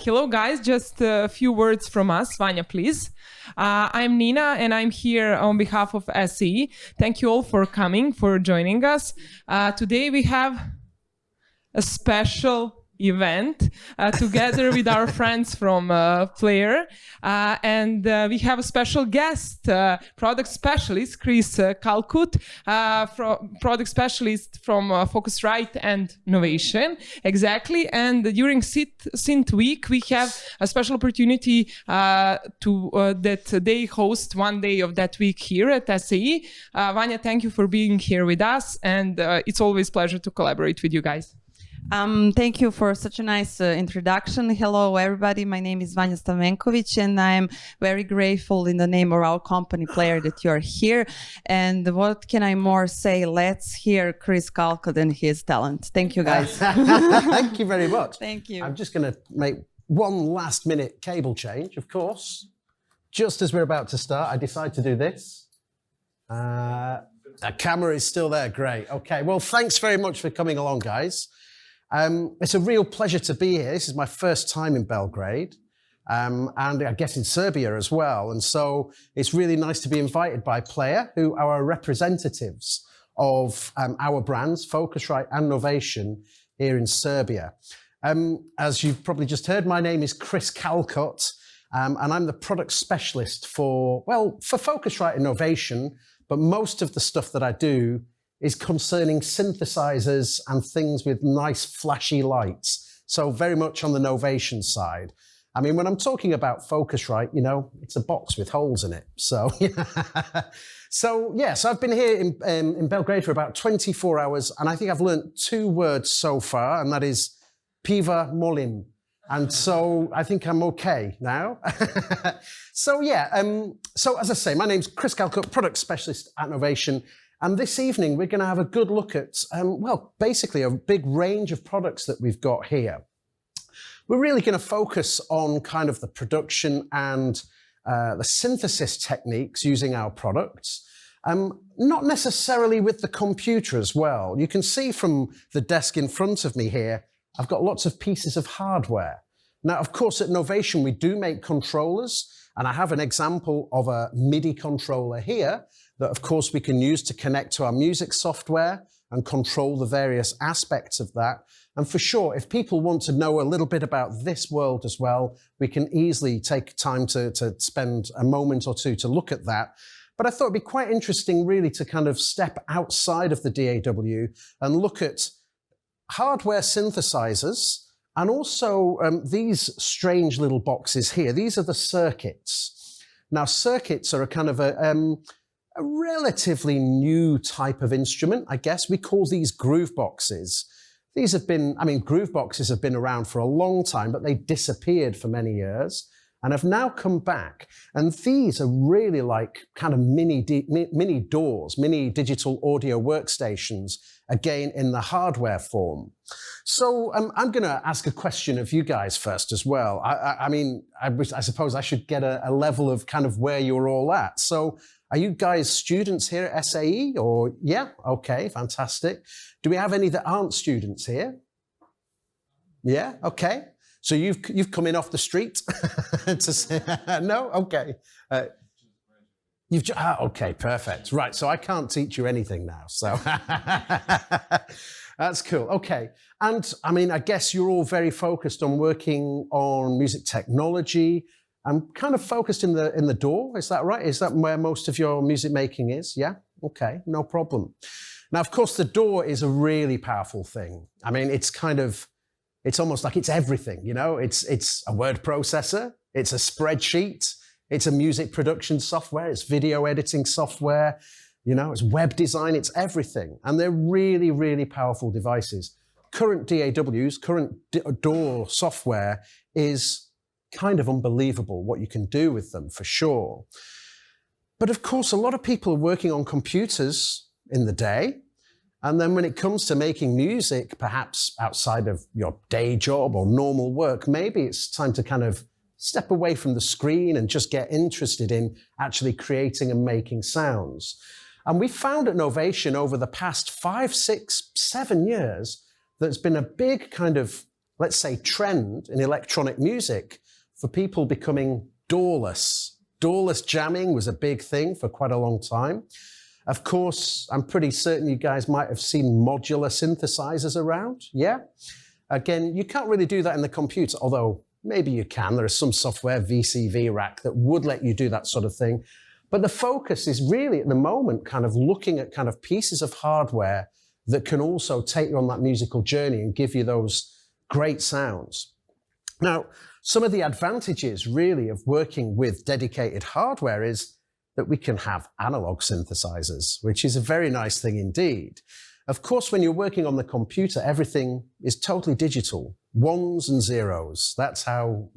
Hello, guys. Just a few words from us. Vanya, please. I'm Nina, and I'm here on behalf of SE. Thank you all for coming, for joining us. Today we have a special event together with our friends from Player, and we have a special guest, product specialist Chris Calcutt, product specialist from Focusrite and Novation. Exactly, and during SYNTH week we have a special opportunity that they host one day of that week here at SAE. Vanya, thank you for being here with us, and it's always a pleasure to collaborate with you guys. Thank you for such a nice introduction. Hello, everybody. My name is Vanya Stamenkovic, and I'm very grateful in the name of our company Player that you're here. And what can I more say? Let's hear Chris Calcutt and his talent. Thank you, guys. Thank you very much. Thank you. I'm just going to make one last minute cable change, of course. Just as we're about to start, I decide to do this. The camera is still there. Great. Okay. Well, thanks very much for coming along, guys. It's a real pleasure to be here. This is my first time in Belgrade, and I guess in Serbia as well. And so it's really nice to be invited by Player, who are representatives of our brands, Focusrite and Novation, here in Serbia. As you've probably just heard, my name is Chris Calcutt, and I'm the product specialist for Focusrite and Novation, but most of the stuff that I do is concerning synthesizers and things with nice flashy lights. So very much on the Novation side. I mean, when I'm talking about Focusrite, you know, it's a box with holes in it. So, so I've been here in Belgrade for about 24 hours, and I think I've learned 2 words so far, and that is piva molim. And so I think I'm okay now. So as I say, my name's Chris Calcutt, product specialist at Novation. And this evening, we're going to have a good look at, basically a big range of products that we've got here. We're really going to focus on kind of the production and the synthesis techniques using our products, not necessarily with the computer as well. You can see from the desk in front of me here, I've got lots of pieces of hardware. Now, of course, at Novation, we do make controllers, and I have an example of a MIDI controller here that, of course, we can use to connect to our music software and control the various aspects of that. And for sure, if people want to know a little bit about this world as well, we can easily take time to spend a moment or two to look at that. But I thought it'd be quite interesting, really, to kind of step outside of the DAW and look at hardware synthesizers and also these strange little boxes here. These are the circuits. Now, circuits are a kind of a relatively new type of instrument, I guess. We call these groove boxes. These have been, groove boxes have been around for a long time, but they disappeared for many years and have now come back. And these are really like kind of mini DAWs, mini digital audio workstations, again, in the hardware form. So I'm going to ask a question of you guys first as well. I suppose I should get a level of kind of where you're all at. So are you guys students here at SAE or, yeah? Okay, fantastic. Do we have any that aren't students here? Yeah, okay. So you've come in off the street to say, no? Okay. Okay, perfect. Right, so I can't teach you anything now, so that's cool. Okay, and I guess you're all very focused on working on music technology. I'm kind of focused in the DAW, is that right? Is that where most of your music making is? Yeah? Okay, no problem. Now, of course, the DAW is a really powerful thing. It's almost like it's everything, you know? It's a word processor, it's a spreadsheet, it's a music production software, it's video editing software, you know, it's web design, it's everything. And they're really, really powerful devices. Current DAWs, current DAW software is kind of unbelievable what you can do with them, for sure. But of course, a lot of people are working on computers in the day. And then when it comes to making music, perhaps outside of your day job or normal work, maybe it's time to kind of step away from the screen and just get interested in actually creating and making sounds. And we found at Novation over the past 5, 6, 7 years, there's been a big kind of let's say, trend in electronic music for people becoming doorless. Doorless jamming was a big thing for quite a long time. Of course, I'm pretty certain you guys might have seen modular synthesizers around, yeah? Again, you can't really do that in the computer, although maybe you can. There is some software, VCV Rack, that would let you do that sort of thing. But the focus is really at the moment kind of looking at kind of pieces of hardware that can also take you on that musical journey and give you those great sounds. Now, some of the advantages really of working with dedicated hardware is that we can have analog synthesizers, which is a very nice thing indeed. Of course, when you're working on the computer, everything is totally digital, ones and zeros. That's how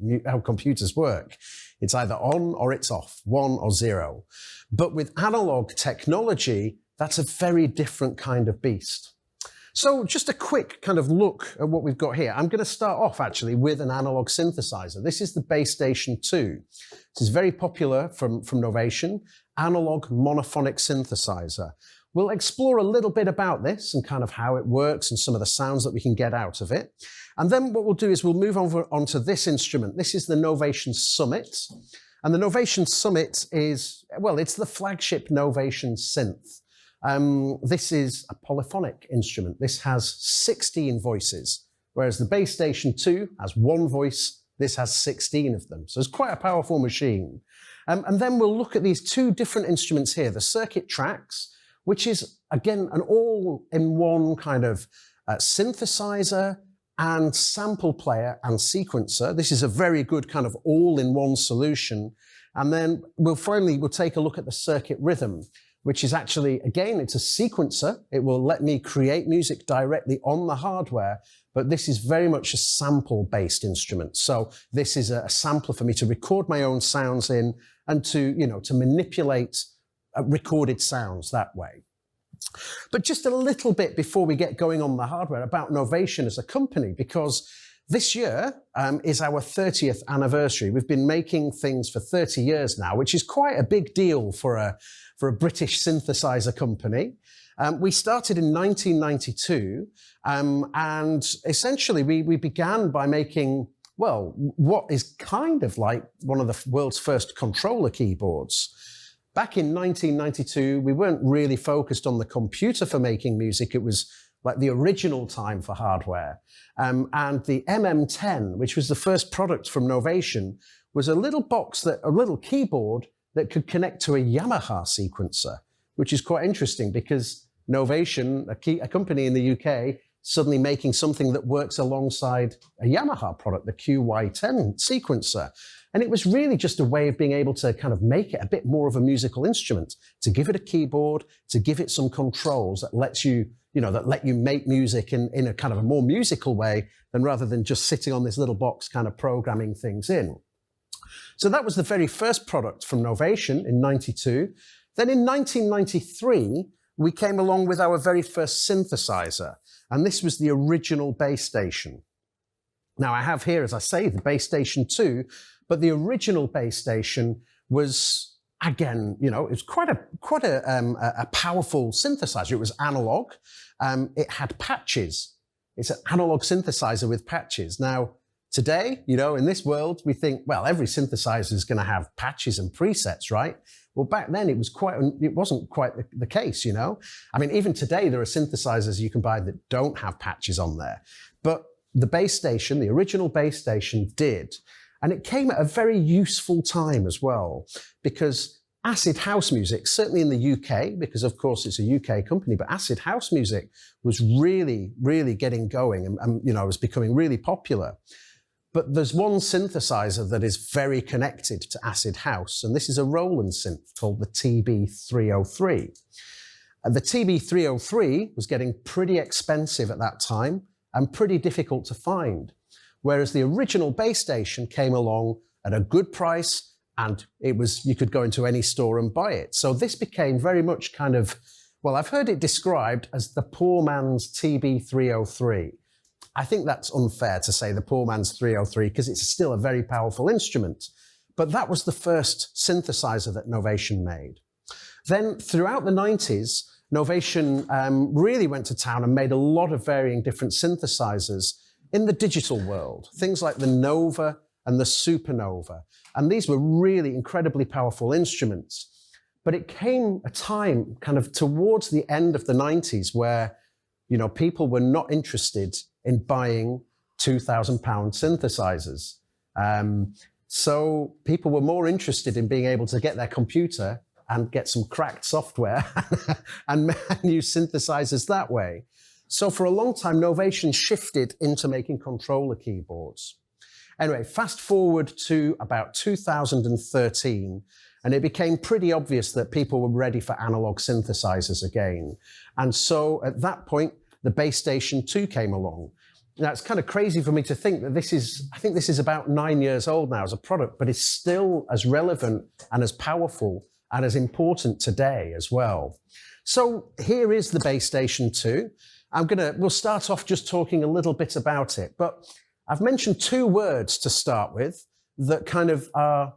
computers work. It's either on or it's off, 1 or 0. But with analog technology, that's a very different kind of beast. So just a quick kind of look at what we've got here. I'm going to start off actually with an analog synthesizer. This is the Base Station 2. This is very popular from Novation, analog monophonic synthesizer. We'll explore a little bit about this and kind of how it works and some of the sounds that we can get out of it. And then what we'll do is we'll move over onto this instrument. This is the Novation Summit. And the Novation Summit is, well, it's the flagship Novation synth. This is a polyphonic instrument. This has 16 voices, whereas the Base Station 2 has 1 voice. This has 16 of them. So it's quite a powerful machine. And then we'll look at these 2 different instruments here, the circuit tracks, which is, again, an all-in-one kind of synthesizer and sample player and sequencer. This is a very good kind of all-in-one solution. And then we'll take a look at the circuit rhythm, which is actually, again, it's a sequencer. It will let me create music directly on the hardware, but this is very much a sample-based instrument. So this is a sampler for me to record my own sounds in and to manipulate recorded sounds that way. But just a little bit before we get going on the hardware about Novation as a company, because this year is our 30th anniversary. We've been making things for 30 years now, which is quite a big deal for a British synthesizer company. We started in 1992, and essentially we began by making, well, what is kind of like one of the world's first controller keyboards. Back in 1992, we weren't really focused on the computer for making music. It was like the original time for hardware. And the MM10, which was the first product from Novation, was a little keyboard that could connect to a Yamaha sequencer, which is quite interesting because Novation, a company in the UK, suddenly making something that works alongside a Yamaha product, the QY10 sequencer. And it was really just a way of being able to kind of make it a bit more of a musical instrument, to give it a keyboard, to give it some controls that lets you, that let you make music in a kind of a more musical way than rather than just sitting on this little box kind of programming things in. So that was the very first product from Novation in 92. Then in 1993, we came along with our very first synthesizer, and this was the original Base Station. Now I have here, as I say, the Base Station 2, but the original Base Station was, again, it was quite a powerful synthesizer. It was analog. It had patches. It's an analog synthesizer with patches. Now, today, in this world, we think, well, every synthesizer is going to have patches and presets, right? Well, back then it wasn't quite the case, I mean, even today there are synthesizers you can buy that don't have patches on there. But the Base Station, the original Base Station, did. And it came at a very useful time as well, because acid house music, certainly in the UK, because of course it's a UK company, but acid house music was really, really getting going and was becoming really popular. But there's one synthesizer that is very connected to acid house, and this is a Roland synth called the TB303. The TB303 was getting pretty expensive at that time and pretty difficult to find, whereas the original Base Station came along at a good price, and you could go into any store and buy it. So this became very much kind of, well, I've heard it described as the poor man's TB303. I think that's unfair to say the poor man's 303 because it's still a very powerful instrument. But that was the first synthesizer that Novation made. Then throughout the 90s, Novation really went to town and made a lot of varying different synthesizers. in the digital world, things like the nova and the supernova. And these were really incredibly powerful instruments. But it came a time kind of towards the end of the 90s where, you know, people were not interested in buying £2,000 synthesizers. So people were more interested in being able to get their computer and get some cracked software and use synthesizers that way. So for a long time, Novation shifted into making controller keyboards. Anyway, fast forward to about 2013, and it became pretty obvious that people were ready for analog synthesizers again. And so at that point, the Base Station 2 came along. Now, it's kind of crazy for me to think that I think this is about 9 years old now as a product, but it's still as relevant and as powerful and as important today as well. So here is the Base Station 2. We'll start off just talking a little bit about it, but I've mentioned two words to start with that kind of are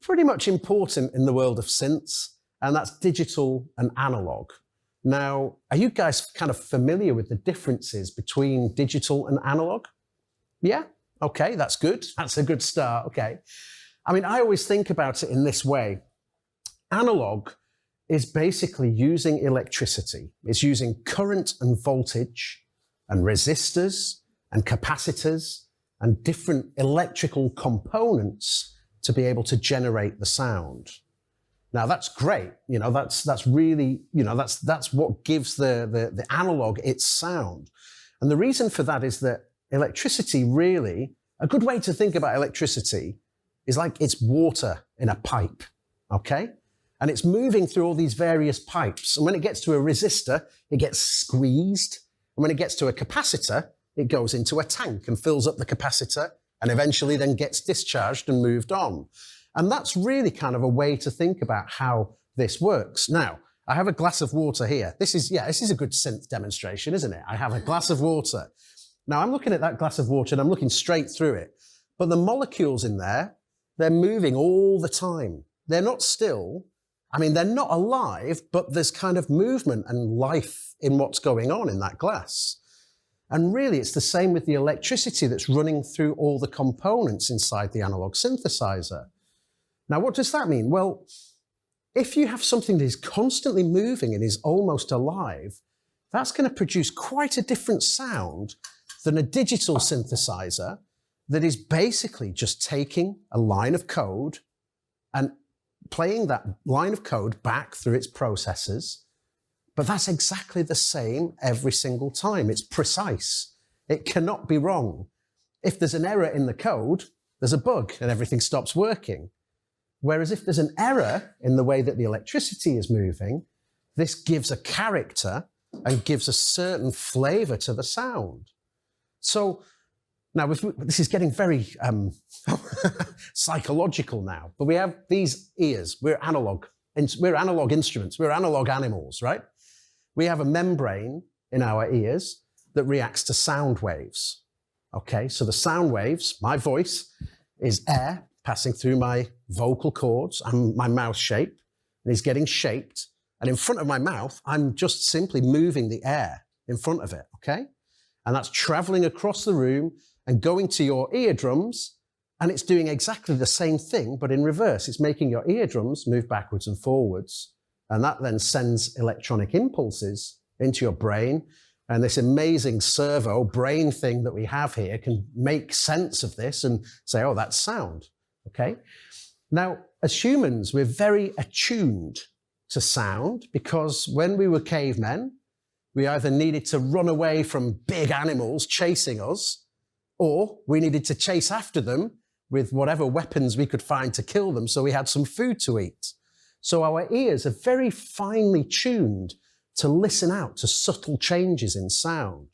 pretty much important in the world of synths, and that's digital and analog. Now, are you guys kind of familiar with the differences between digital and analog? Yeah? Okay, that's good. That's a good start, okay. I mean, I always think about it in this way. Analog is basically using electricity. It's using current and voltage and resistors and capacitors and different electrical components to be able to generate the sound. Now that's great, you know, that's really, you know, that's what gives the analog its sound. And the reason for that is that electricity really, a good way to think about electricity is like it's water in a pipe, okay? And it's moving through all these various pipes. And when it gets to a resistor, it gets squeezed. And when it gets to a capacitor, it goes into a tank and fills up the capacitor and eventually then gets discharged and moved on. And that's really kind of a way to think about how this works. Now, I have a glass of water here. This is a good synth demonstration, isn't it? I have a glass of water. Now, I'm looking at that glass of water and I'm looking straight through it. But the molecules in there, they're moving all the time. They're not still. I mean, they're not alive, but there's kind of movement and life in what's going on in that glass. And really, it's the same with the electricity that's running through all the components inside the analog synthesizer. Now, what does that mean? Well, if you have something that is constantly moving and is almost alive, that's going to produce quite a different sound than a digital synthesizer that is basically just taking a line of code and playing that line of code back through its processors. But that's exactly the same every single time. It's precise. It cannot be wrong. If there's an error in the code, there's a bug and everything stops working. Whereas if there's an error in the way that the electricity is moving, this gives a character and gives a certain flavor to the sound. So now this is getting very psychological now, but we have these ears. We're analog instruments. We're analog animals, right? We have a membrane in our ears that reacts to sound waves. Okay, so the sound waves, my voice, is air passing through my vocal cords and my mouth shape, and is getting shaped. And in front of my mouth, I'm just simply moving the air in front of it, okay? And that's traveling across the room and going to your eardrums, and it's doing exactly the same thing, but in reverse. It's making your eardrums move backwards and forwards. And that then sends electronic impulses into your brain. And this amazing servo brain thing that we have here can make sense of this and say, oh, that's sound, okay? Now, as humans, we're very attuned to sound because when we were cavemen, we either needed to run away from big animals chasing us, or we needed to chase after them with whatever weapons we could find to kill them so we had some food to eat. So our ears are very finely tuned to listen out to subtle changes in sound.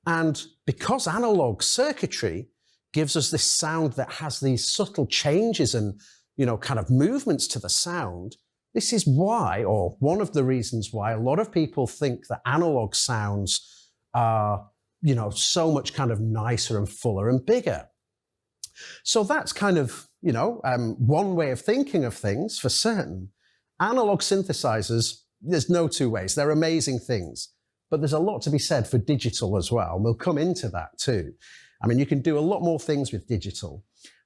And because analog circuitry gives us this sound that has these subtle changes and, you know, kind of movements to the sound, this is why, or one of the reasons why, a lot of people think that analog sounds are, you know, so much kind of nicer and fuller and bigger. So that's kind of, you know, one way of thinking of things for certain. Analog synthesizers, there's no two ways. They're amazing things. But there's a lot to be said for digital as well. We'll come into that too. I mean, you can do a lot more things with digital.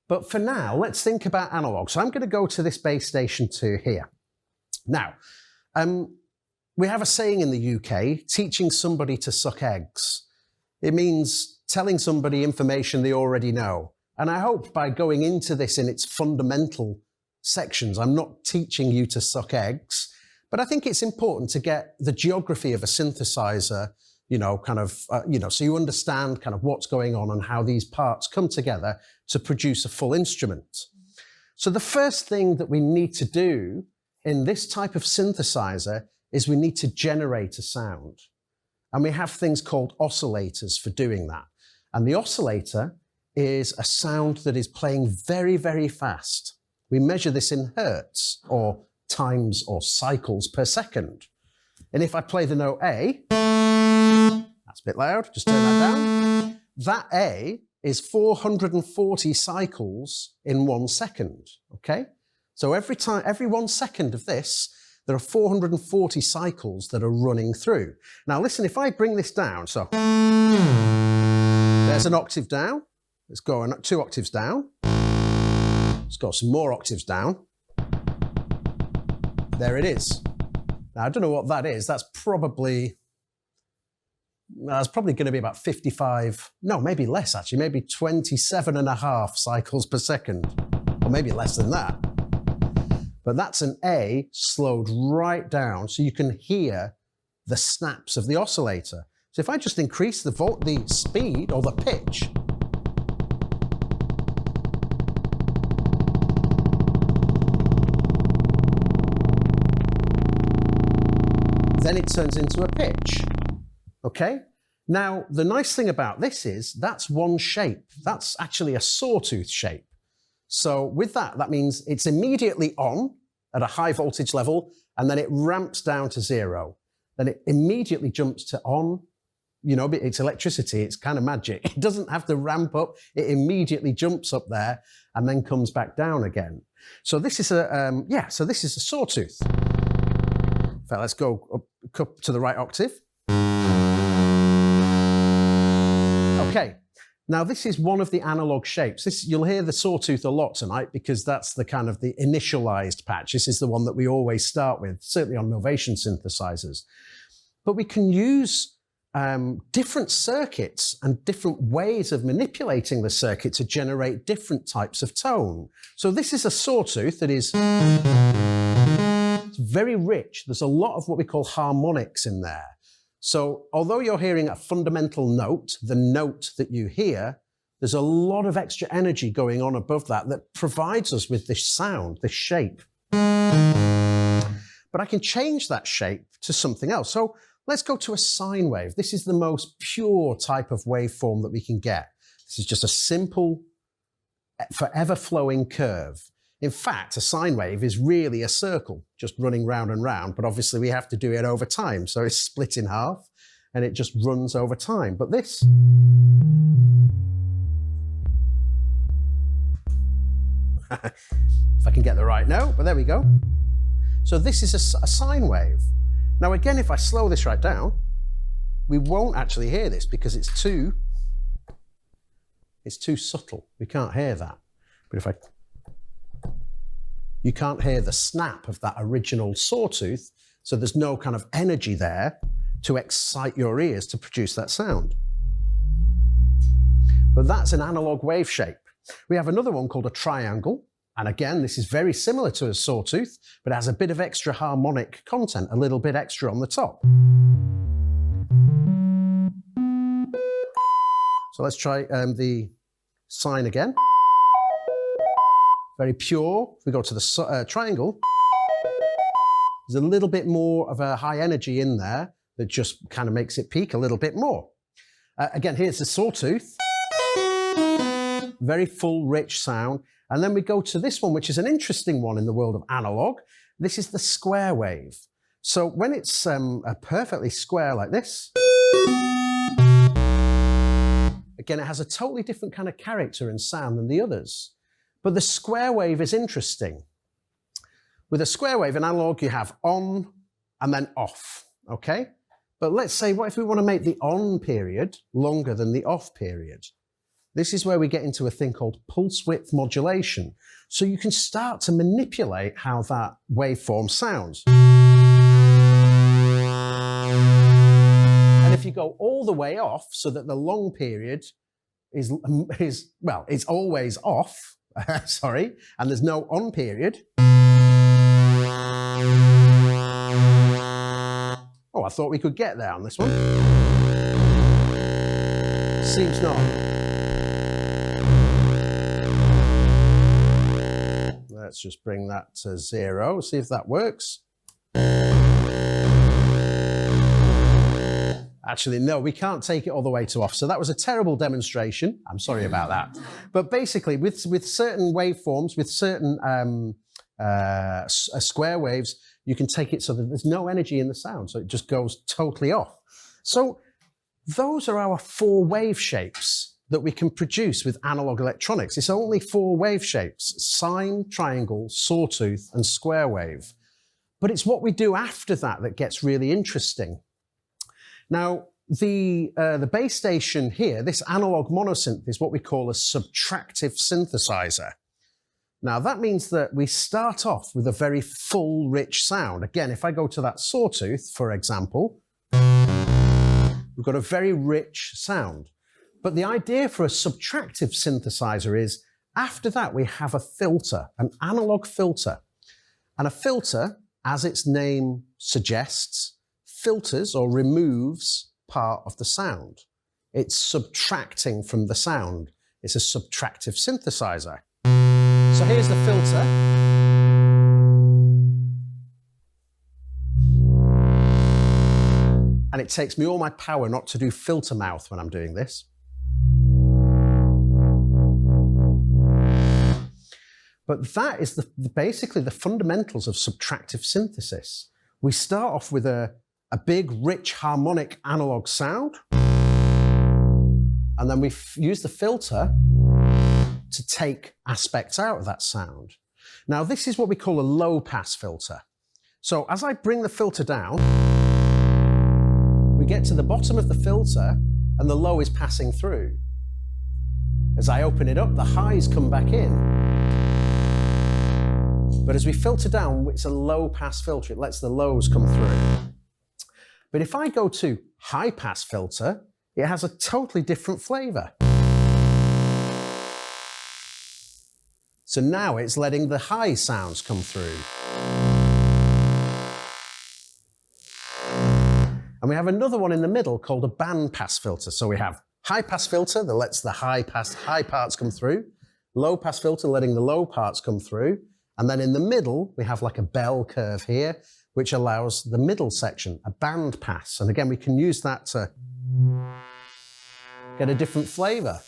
But for now, let's think about analog. So I'm going to go to this base station 2 here. Now, we have a saying in the UK, teaching somebody to suck eggs. It means telling somebody information they already know. And I hope by going into this in its fundamental sections, I'm not teaching you to suck eggs, but I think it's important to get the geography of a synthesizer, so you understand kind of what's going on and how these parts come together to produce a full instrument. So the first thing that we need to do in this type of synthesizer is we need to generate a sound. And we have things called oscillators for doing that. And the oscillator is a sound that is playing very, very fast. We measure this in hertz, or times or cycles per second. And if I play the note A, that's a bit loud, just turn that down. That A is 440 cycles in 1 second, okay? So every 1 second of this, there are 440 cycles that are running through. Now listen, if I bring this down, so there's an octave down. Let's go 2 octaves down. Let's go some more octaves down. There it is. Now I don't know what that is. That's probably going to be about 55, no, maybe less actually, maybe 27.5 cycles per second, or maybe less than that. But that's an A slowed right down so you can hear the snaps of the oscillator. So if I just increase the speed or the pitch, then it turns into a pitch. Okay? Now, the nice thing about this is that's one shape. That's actually a sawtooth shape. So with that, that means it's immediately on at a high voltage level, and then it ramps down to 0. Then it immediately jumps to on. You know, it's electricity, it's kind of magic. It doesn't have to ramp up, it immediately jumps up there and then comes back down again. So this is this is a sawtooth. In fact, let's go up to the right octave. Okay, now this is one of the analog shapes. You'll hear the sawtooth a lot tonight because that's the kind of the initialized patch. This is the one that we always start with, certainly on Novation synthesizers. But we can use different circuits and different ways of manipulating the circuit to generate different types of tone. So this is a sawtooth that is very rich. There's a lot of what we call harmonics in there. So although you're hearing a fundamental note, the note that you hear, there's a lot of extra energy going on above that that provides us with this sound, this shape. But I can change that shape to something else. So let's go to a sine wave. This is the most pure type of waveform that we can get. This is just a simple, forever flowing curve. In fact, a sine wave is really a circle, just running round and round, but obviously we have to do it over time. So it's split in half and it just runs over time. But this, if I can get the right note, but there we go. So this is a sine wave. Now again, if I slow this right down, we won't actually hear this because it's too subtle. We can't hear that. But if you can't hear the snap of that original sawtooth, so there's no kind of energy there to excite your ears to produce that sound. But that's an analog wave shape. We have another one called a triangle. And again, this is very similar to a sawtooth, but it has a bit of extra harmonic content, a little bit extra on the top. So let's try the sine again. Very pure. If we go to the triangle, there's a little bit more of a high energy in there that just kind of makes it peak a little bit more. Again, here's the sawtooth. Very full, rich sound. And then we go to this one, which is an interesting one in the world of analog. This is the square wave. So when it's a perfectly square like this, again, it has a totally different kind of character and sound than the others. But the square wave is interesting. With a square wave in analog, you have on and then off, okay? But let's say, what if we want to make the on period longer than the off period? this is where we get into a thing called pulse width modulation. So you can start to manipulate how that waveform sounds. And if you go all the way off so that the long period is well, it's always off, sorry, and there's no on period. Oh, I thought we could get there on this one. Seems not. Let's just bring that to 0, see if that works. Actually, no, we can't take it all the way to off. So that was a terrible demonstration. I'm sorry about that. But basically, with certain waveforms, with certain square waves, you can take it so that there's no energy in the sound. So it just goes totally off. So those are our 4 wave shapes that we can produce with analog electronics. It's only 4 wave shapes: sine, triangle, sawtooth, and square wave. But it's what we do after that that gets really interesting. Now, the base station here, this analog monosynth, is what we call a subtractive synthesizer. Now, that means that we start off with a very full, rich sound. Again, if I go to that sawtooth, for example, we've got a very rich sound. But the idea for a subtractive synthesizer is, after that, we have a filter, an analog filter. And a filter, as its name suggests, filters or removes part of the sound. It's subtracting from the sound. It's a subtractive synthesizer. So here's the filter. And it takes me all my power not to do filter mouth when I'm doing this. But that is basically the fundamentals of subtractive synthesis. We start off with a big, rich, harmonic analog sound, and then we use the filter to take aspects out of that sound. Now, this is what we call a low-pass filter. So as I bring the filter down, we get to the bottom of the filter, and the low is passing through. As I open it up, the highs come back in. But as we filter down, it's a low-pass filter. It lets the lows come through. But if I go to high-pass filter, it has a totally different flavor. So now it's letting the high sounds come through. And we have another one in the middle called a band-pass filter. So we have high-pass filter that lets the high parts come through, low-pass filter letting the low parts come through, and then in the middle, we have like a bell curve here, which allows the middle section, a band pass. And again, we can use that to get a different flavor.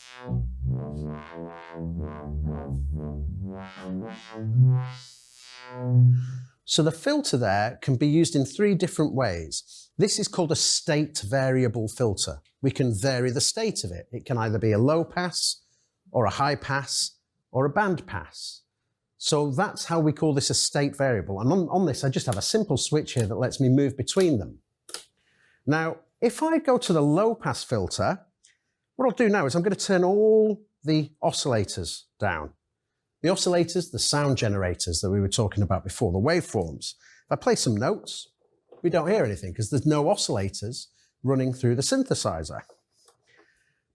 So the filter there can be used in 3 different ways. This is called a state variable filter. We can vary the state of it. It can either be a low pass or a high pass or a band pass. So that's how we call this a state variable. And on this, I just have a simple switch here that lets me move between them. Now, if I go to the low pass filter, what I'll do now is I'm going to turn all the oscillators down. The oscillators, the sound generators that we were talking about before, the waveforms. If I play some notes, we don't hear anything because there's no oscillators running through the synthesizer.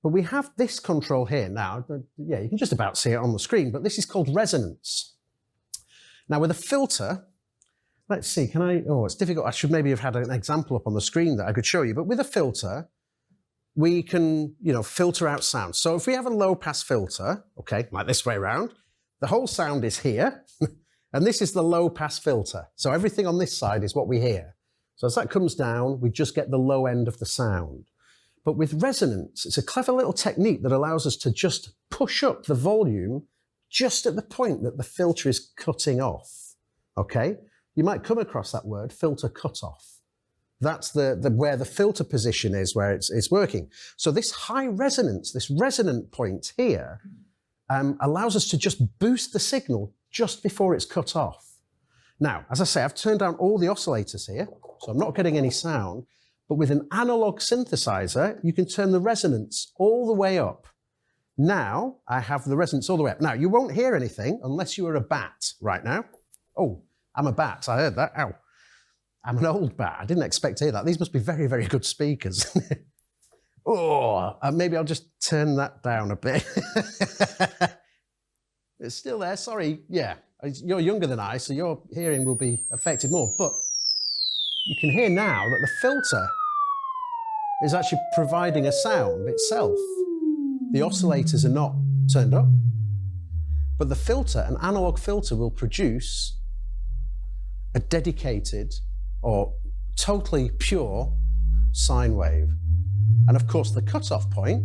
But we have this control here now. Yeah, you can just about see it on the screen, but this is called resonance. Now with a filter, let's see, it's difficult. I should maybe have had an example up on the screen that I could show you, but with a filter, we can, filter out sound. So if we have a low pass filter, okay, like this way around, the whole sound is here, and this is the low pass filter. So everything on this side is what we hear. So as that comes down, we just get the low end of the sound. But with resonance, it's a clever little technique that allows us to just push up the volume just at the point that the filter is cutting off, okay? You might come across that word, filter cutoff. That's where the filter position is, where it's working. So this high resonance, this resonant point here, allows us to just boost the signal just before it's cut off. Now, as I say, I've turned down all the oscillators here, so I'm not getting any sound. But with an analog synthesizer, you can turn the resonance all the way up. Now I have the resonance all the way up. Now you won't hear anything unless you are a bat right now. Oh, I'm a bat. I heard that. Ow. I'm an old bat. I didn't expect to hear that. These must be very, very good speakers. Oh, maybe I'll just turn that down a bit. It's still there. Sorry. Yeah, you're younger than I, so your hearing will be affected more. But you can hear now that the filter is actually providing a sound itself. The oscillators are not turned up, but the filter, an analog filter, will produce a dedicated or totally pure sine wave. And of course, the cutoff point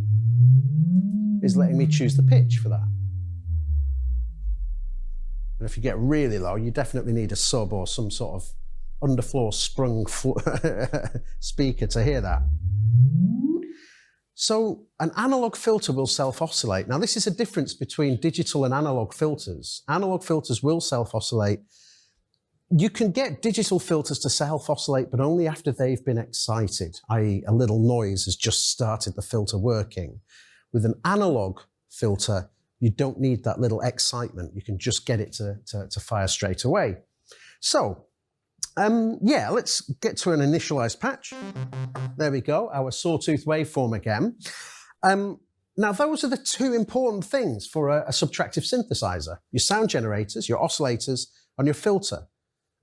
is letting me choose the pitch for that. And if you get really low, you definitely need a sub or some sort of underfloor sprung speaker to hear that. So an analog filter will self-oscillate. Now, this is a difference between digital and analog filters. Analog filters will self-oscillate. You can get digital filters to self-oscillate, but only after they've been excited, i.e. a little noise has just started the filter working. With an analog filter, you don't need that little excitement. You can just get it to fire straight away. So, yeah, let's get to an initialized patch. There we go, our sawtooth waveform again. Now, those are the two important things for a subtractive synthesizer. Your sound generators, your oscillators, and your filter.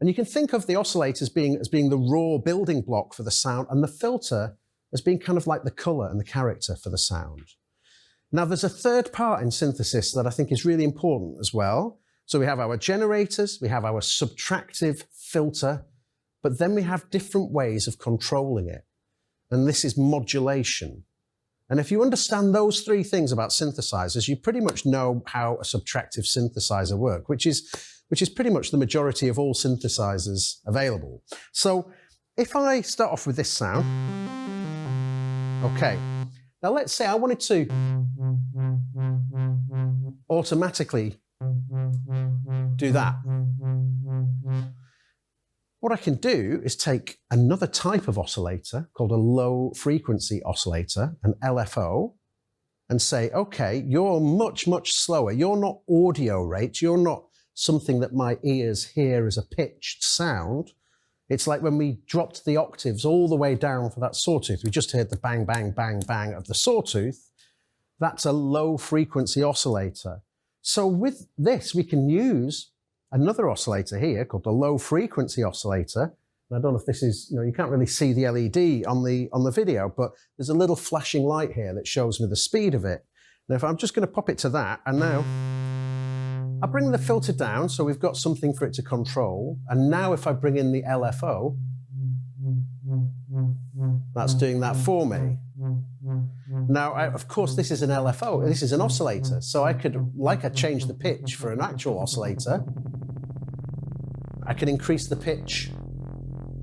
And you can think of the oscillators as being the raw building block for the sound, and the filter as being kind of like the color and the character for the sound. Now, there's a third part in synthesis that I think is really important as well. So we have our generators, we have our subtractive filter, but then we have different ways of controlling it. And this is modulation. And if you understand those three things about synthesizers, you pretty much know how a subtractive synthesizer works, which is pretty much the majority of all synthesizers available. So if I start off with this sound, okay. Now let's say I wanted to automatically do that. What I can do is take another type of oscillator called a low frequency oscillator, an LFO, and say, okay, you're much, much slower. You're not audio rate. You're not something that my ears hear as a pitched sound. It's like when we dropped the octaves all the way down for that sawtooth. We just heard the bang, bang, bang, bang of the sawtooth. That's a low frequency oscillator. So with this, we can use another oscillator here called the low frequency oscillator. And I don't know if this is, you can't really see the LED on the video, but there's a little flashing light here that shows me the speed of it. Now, if I'm just going to pop it to that, and now I bring the filter down, so we've got something for it to control. And now if I bring in the LFO, that's doing that for me. Now, of course, this is an LFO, this is an oscillator. So I could, like I changed the pitch for an actual oscillator, I can increase the pitch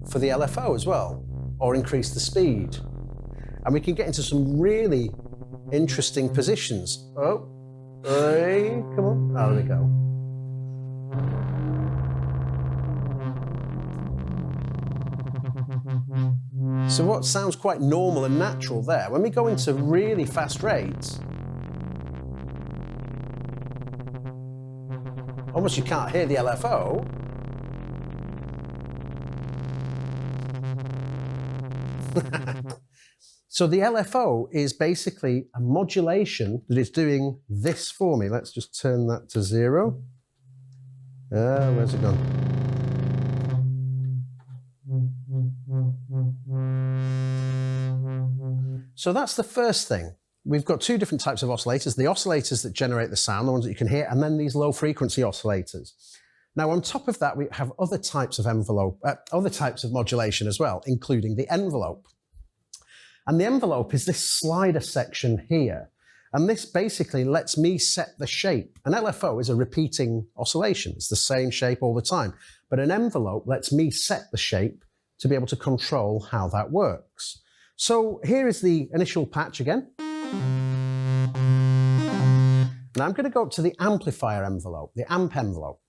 for the LFO as well, or increase the speed. And we can get into some really interesting positions. Oh. Hey, come on. Oh, there we go. So what sounds quite normal and natural there, when we go into really fast rates, almost you can't hear the LFO. So the LFO is basically a modulation that is doing this for me. Let's just turn that to 0. Where's it gone? So that's the first thing. We've got two different types of oscillators, the oscillators that generate the sound, the ones that you can hear, and then these low frequency oscillators. Now, on top of that, we have other types of other types of modulation as well, including the envelope. And the envelope is this slider section here. And this basically lets me set the shape. An LFO is a repeating oscillation. It's the same shape all the time. But an envelope lets me set the shape to be able to control how that works. So here is the initial patch again. Now I'm going to go up to the amplifier envelope, the amp envelope.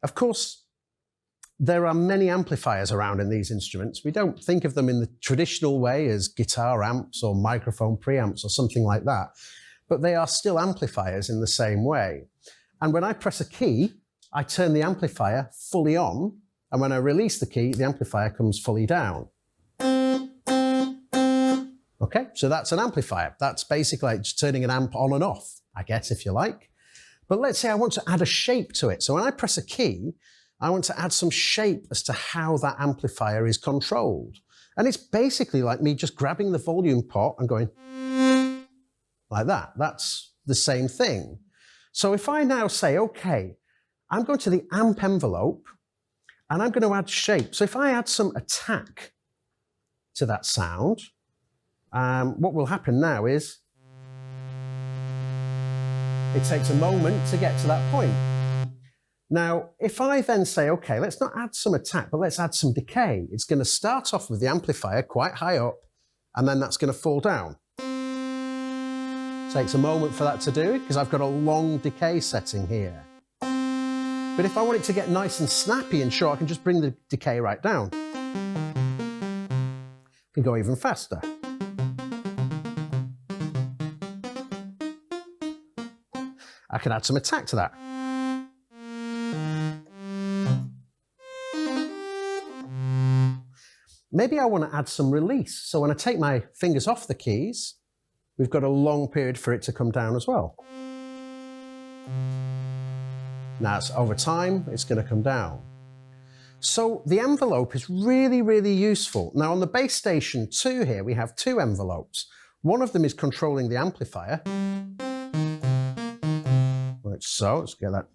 Of course, there are many amplifiers around in these instruments. We don't think of them in the traditional way as guitar amps or microphone preamps or something like that. but they are still amplifiers in the same way. And when I press a key, I turn the amplifier fully on, and when I release the key, the amplifier comes fully down. Okay, so that's an amplifier. That's basically like just turning an amp on and off, I guess, if you like. But let's say I want to add a shape to it. So when I press a key, I want to add some shape as to how that amplifier is controlled. And it's basically like me just grabbing the volume pot and going like that. That's the same thing. So if I now say, okay, I'm going to the amp envelope and I'm going to add shape. So if I add some attack to that sound, what will happen now is it takes a moment to get to that point. Now, if I then say, okay, let's not add some attack, but let's add some decay. It's going to start off with the amplifier quite high up, and then that's going to fall down. Takes a moment for that to do it, because I've got a long decay setting here. But if I want it to get nice and snappy and short, I can just bring the decay right down. I can go even faster. I can add some attack to that. Maybe I want to add some release. So when I take my fingers off the keys, we've got a long period for it to come down as well. Now, over time, it's going to come down. So the envelope is really, really useful. Now, on the base station 2 here, we have 2 envelopes. One of them is controlling the amplifier. Like so, let's get that.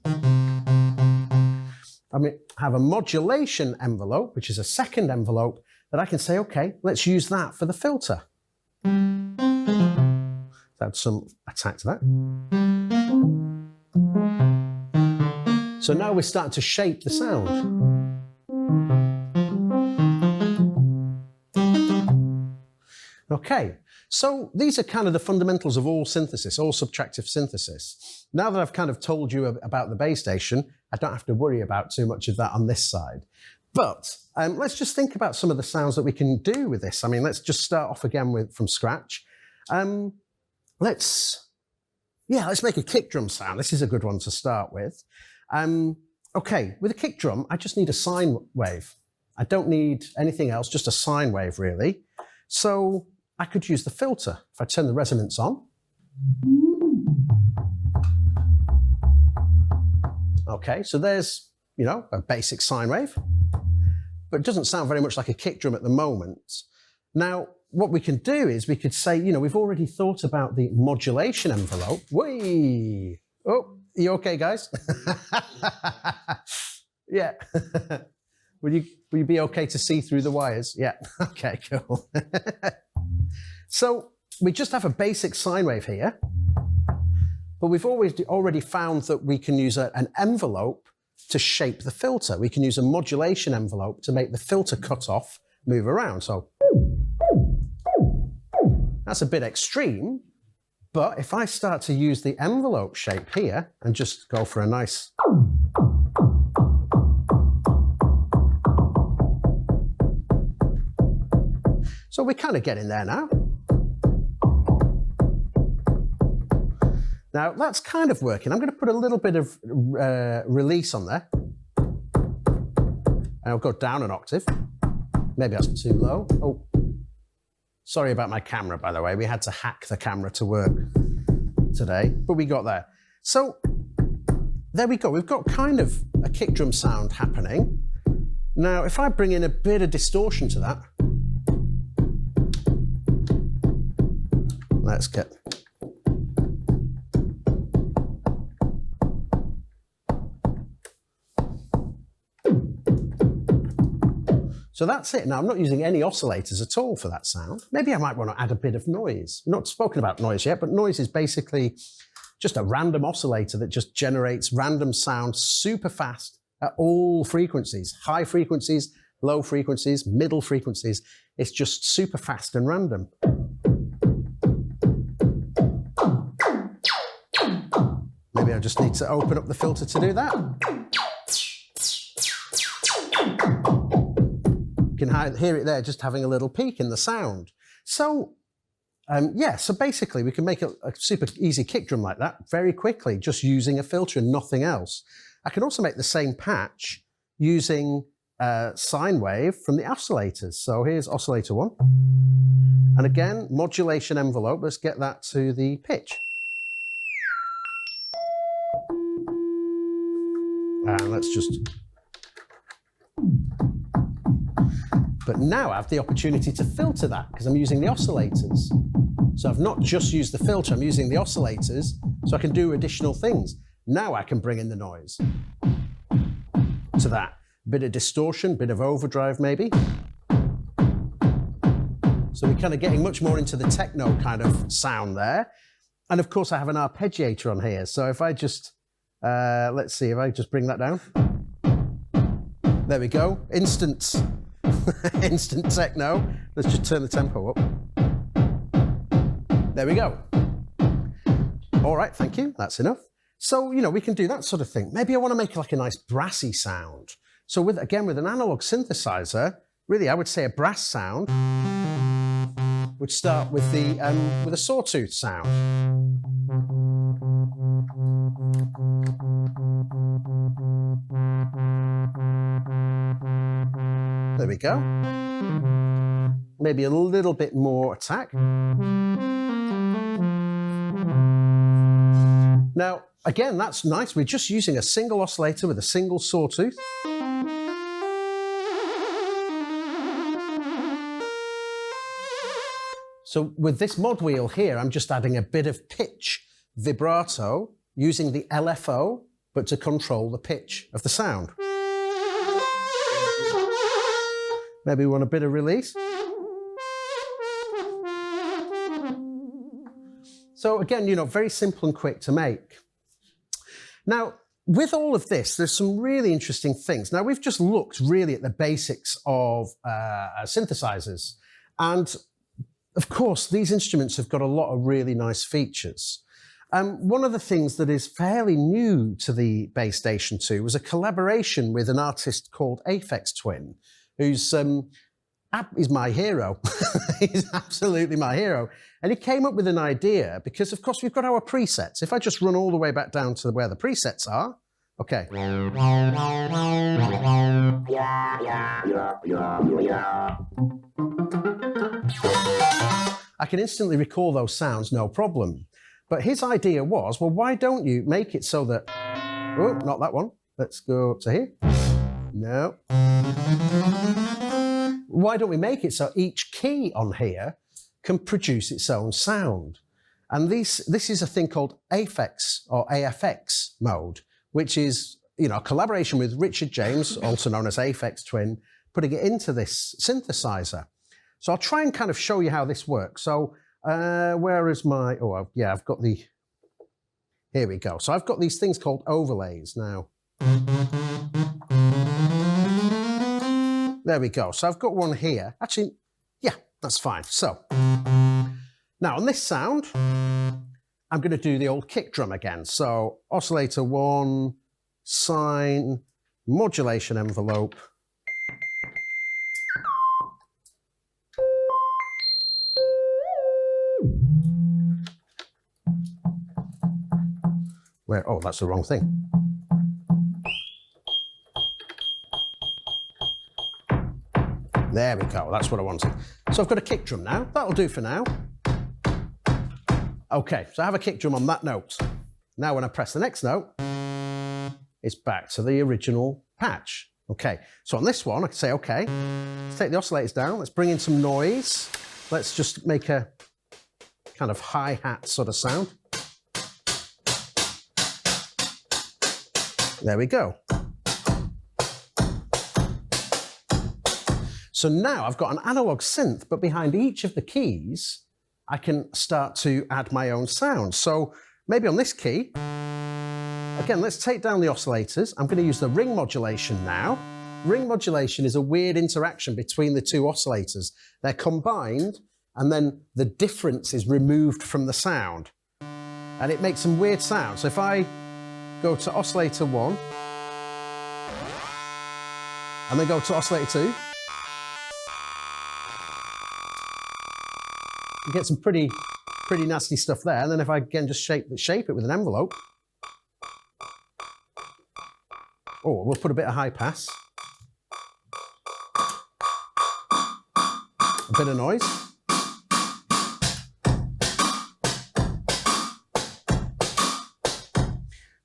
I have a modulation envelope, which is a second envelope, that I can say, okay, let's use that for the filter. Add some attack to that. So now we're starting to shape the sound. Okay, so these are kind of the fundamentals of all synthesis, all subtractive synthesis. Now that I've kind of told you about the base station, I don't have to worry about too much of that on this side. But let's just think about some of the sounds that we can do with this. I mean, let's just start off again from scratch. Let's make a kick drum sound. This is a good one to start with. Okay, with a kick drum, I just need a sine wave. I don't need anything else, just a sine wave, really. So I could use the filter. If I turn the resonance on. Okay, so there's, a basic sine wave, but it doesn't sound very much like a kick drum at the moment. Now, what we can do is we could say, we've already thought about the modulation envelope. Whee! Oh, are you okay, guys? Yeah. Will you be okay to see through the wires? Yeah. Okay, cool. So we just have a basic sine wave here, but we've already found that we can use an envelope to shape the filter. We can use a modulation envelope to make the filter cutoff move around. So that's a bit extreme, but if I start to use the envelope shape here and just go for a nice... So we're kind of getting there now. Now that's kind of working. I'm going to put a little bit of release on there. And I'll go down an octave. Maybe that's too low. Oh, sorry about my camera, by the way. We had to hack the camera to work today, but we got there. So there we go. We've got kind of a kick drum sound happening. Now, if I bring in a bit of distortion to that, let's get... So that's it. Now, I'm not using any oscillators at all for that sound. Maybe I might want to add a bit of noise. Not spoken about noise yet, but noise is basically just a random oscillator that just generates random sound super fast at all frequencies. High frequencies, low frequencies, middle frequencies. It's just super fast and random. Maybe I just need to open up the filter to do that. You can hear it there just having a little peak in the sound. So yeah, so basically we can make a super easy kick drum like that very quickly, just using a filter and nothing else. I can also make the same patch using sine wave from the oscillators. So here's oscillator 1. And again, modulation envelope, let's get that to the pitch. And let's just... But now I have the opportunity to filter that because I'm using the oscillators. So I've not just used the filter, I'm using the oscillators so I can do additional things. Now I can bring in the noise to that. Bit of distortion, bit of overdrive maybe. So we're kind of getting much more into the techno kind of sound there. And of course I have an arpeggiator on here. So if I just, let's see, if I just bring that down. There we go, instant techno. Let's just turn the tempo up. There we go. All right, thank you, that's enough. So, you know, we can do that sort of thing. Maybe I want to make like a nice brassy sound. So with an analog synthesizer, really I would say a brass sound would start with a sawtooth sound. There we go. Maybe a little bit more attack. Now, again, that's nice. We're just using a single oscillator with a single sawtooth. So with this mod wheel here, I'm just adding a bit of pitch vibrato using the LFO, but to control the pitch of the sound. Maybe we want a bit of release. So again, you know, very simple and quick to make. Now, with all of this, there's some really interesting things. Now, we've just looked really at the basics of synthesizers. And of course, these instruments have got a lot of really nice features. One of the things that is fairly new to the Bass Station 2 was a collaboration with an artist called Aphex Twin, who's my hero. He's absolutely my hero. And he came up with an idea because, of course, we've got our presets. If I just run all the way back down to where the presets are, okay. I can instantly recall those sounds, no problem. But his idea was, well, why don't you make it so that, oh, not that one. Let's go up to here. No. Why don't we make it so each key on here can produce its own sound? And this is a thing called Aphex or AFX mode, which is, you know, a collaboration with Richard James, also known as Aphex Twin, putting it into this synthesizer. So I'll try and kind of show you how this works. So where is my, oh yeah, I've got the, here we go. So I've got these things called overlays now. There we go. So I've got one here. Actually, yeah, that's fine. So now on this sound, I'm going to do the old kick drum again. So oscillator 1, sine, modulation envelope. Where, oh, that's the wrong thing. There we go, that's what I wanted. So I've got a kick drum now, that'll do for now. Okay, so I have a kick drum on that note. Now when I press the next note, it's back to the original patch. Okay, so on this one, I can say, okay, let's take the oscillators down, let's bring in some noise. Let's just make a kind of hi-hat sort of sound. There we go. So now I've got an analog synth, but behind each of the keys, I can start to add my own sound. So maybe on this key, again, let's take down the oscillators. I'm going to use the ring modulation now. Ring modulation is a weird interaction between the two oscillators. They're combined, and then the difference is removed from the sound. And it makes some weird sounds. So if I go to oscillator 1, and then go to oscillator 2, You get some pretty nasty stuff there. And then if I again just shape it with an envelope. Oh, we'll put a bit of high pass. A bit of noise.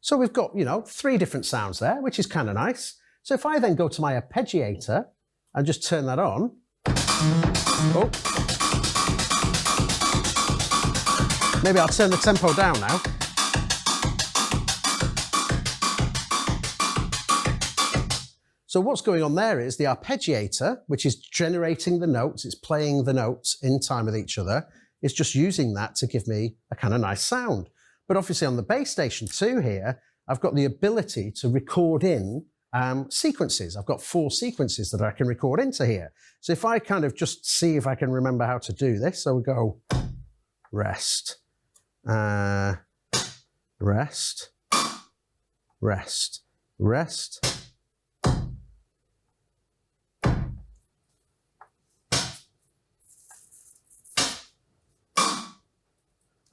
So we've got, you know, 3 different sounds there, which is kind of nice. So if I then go to my arpeggiator and just turn that on. Oh. Maybe I'll turn the tempo down now. So what's going on there is the arpeggiator, which is generating the notes, it's playing the notes in time with each other, is just using that to give me a kind of nice sound. But obviously on the bass station 2 here, I've got the ability to record in sequences. I've got 4 sequences that I can record into here. So if I kind of just see if I can remember how to do this, so we go rest, rest, rest, rest.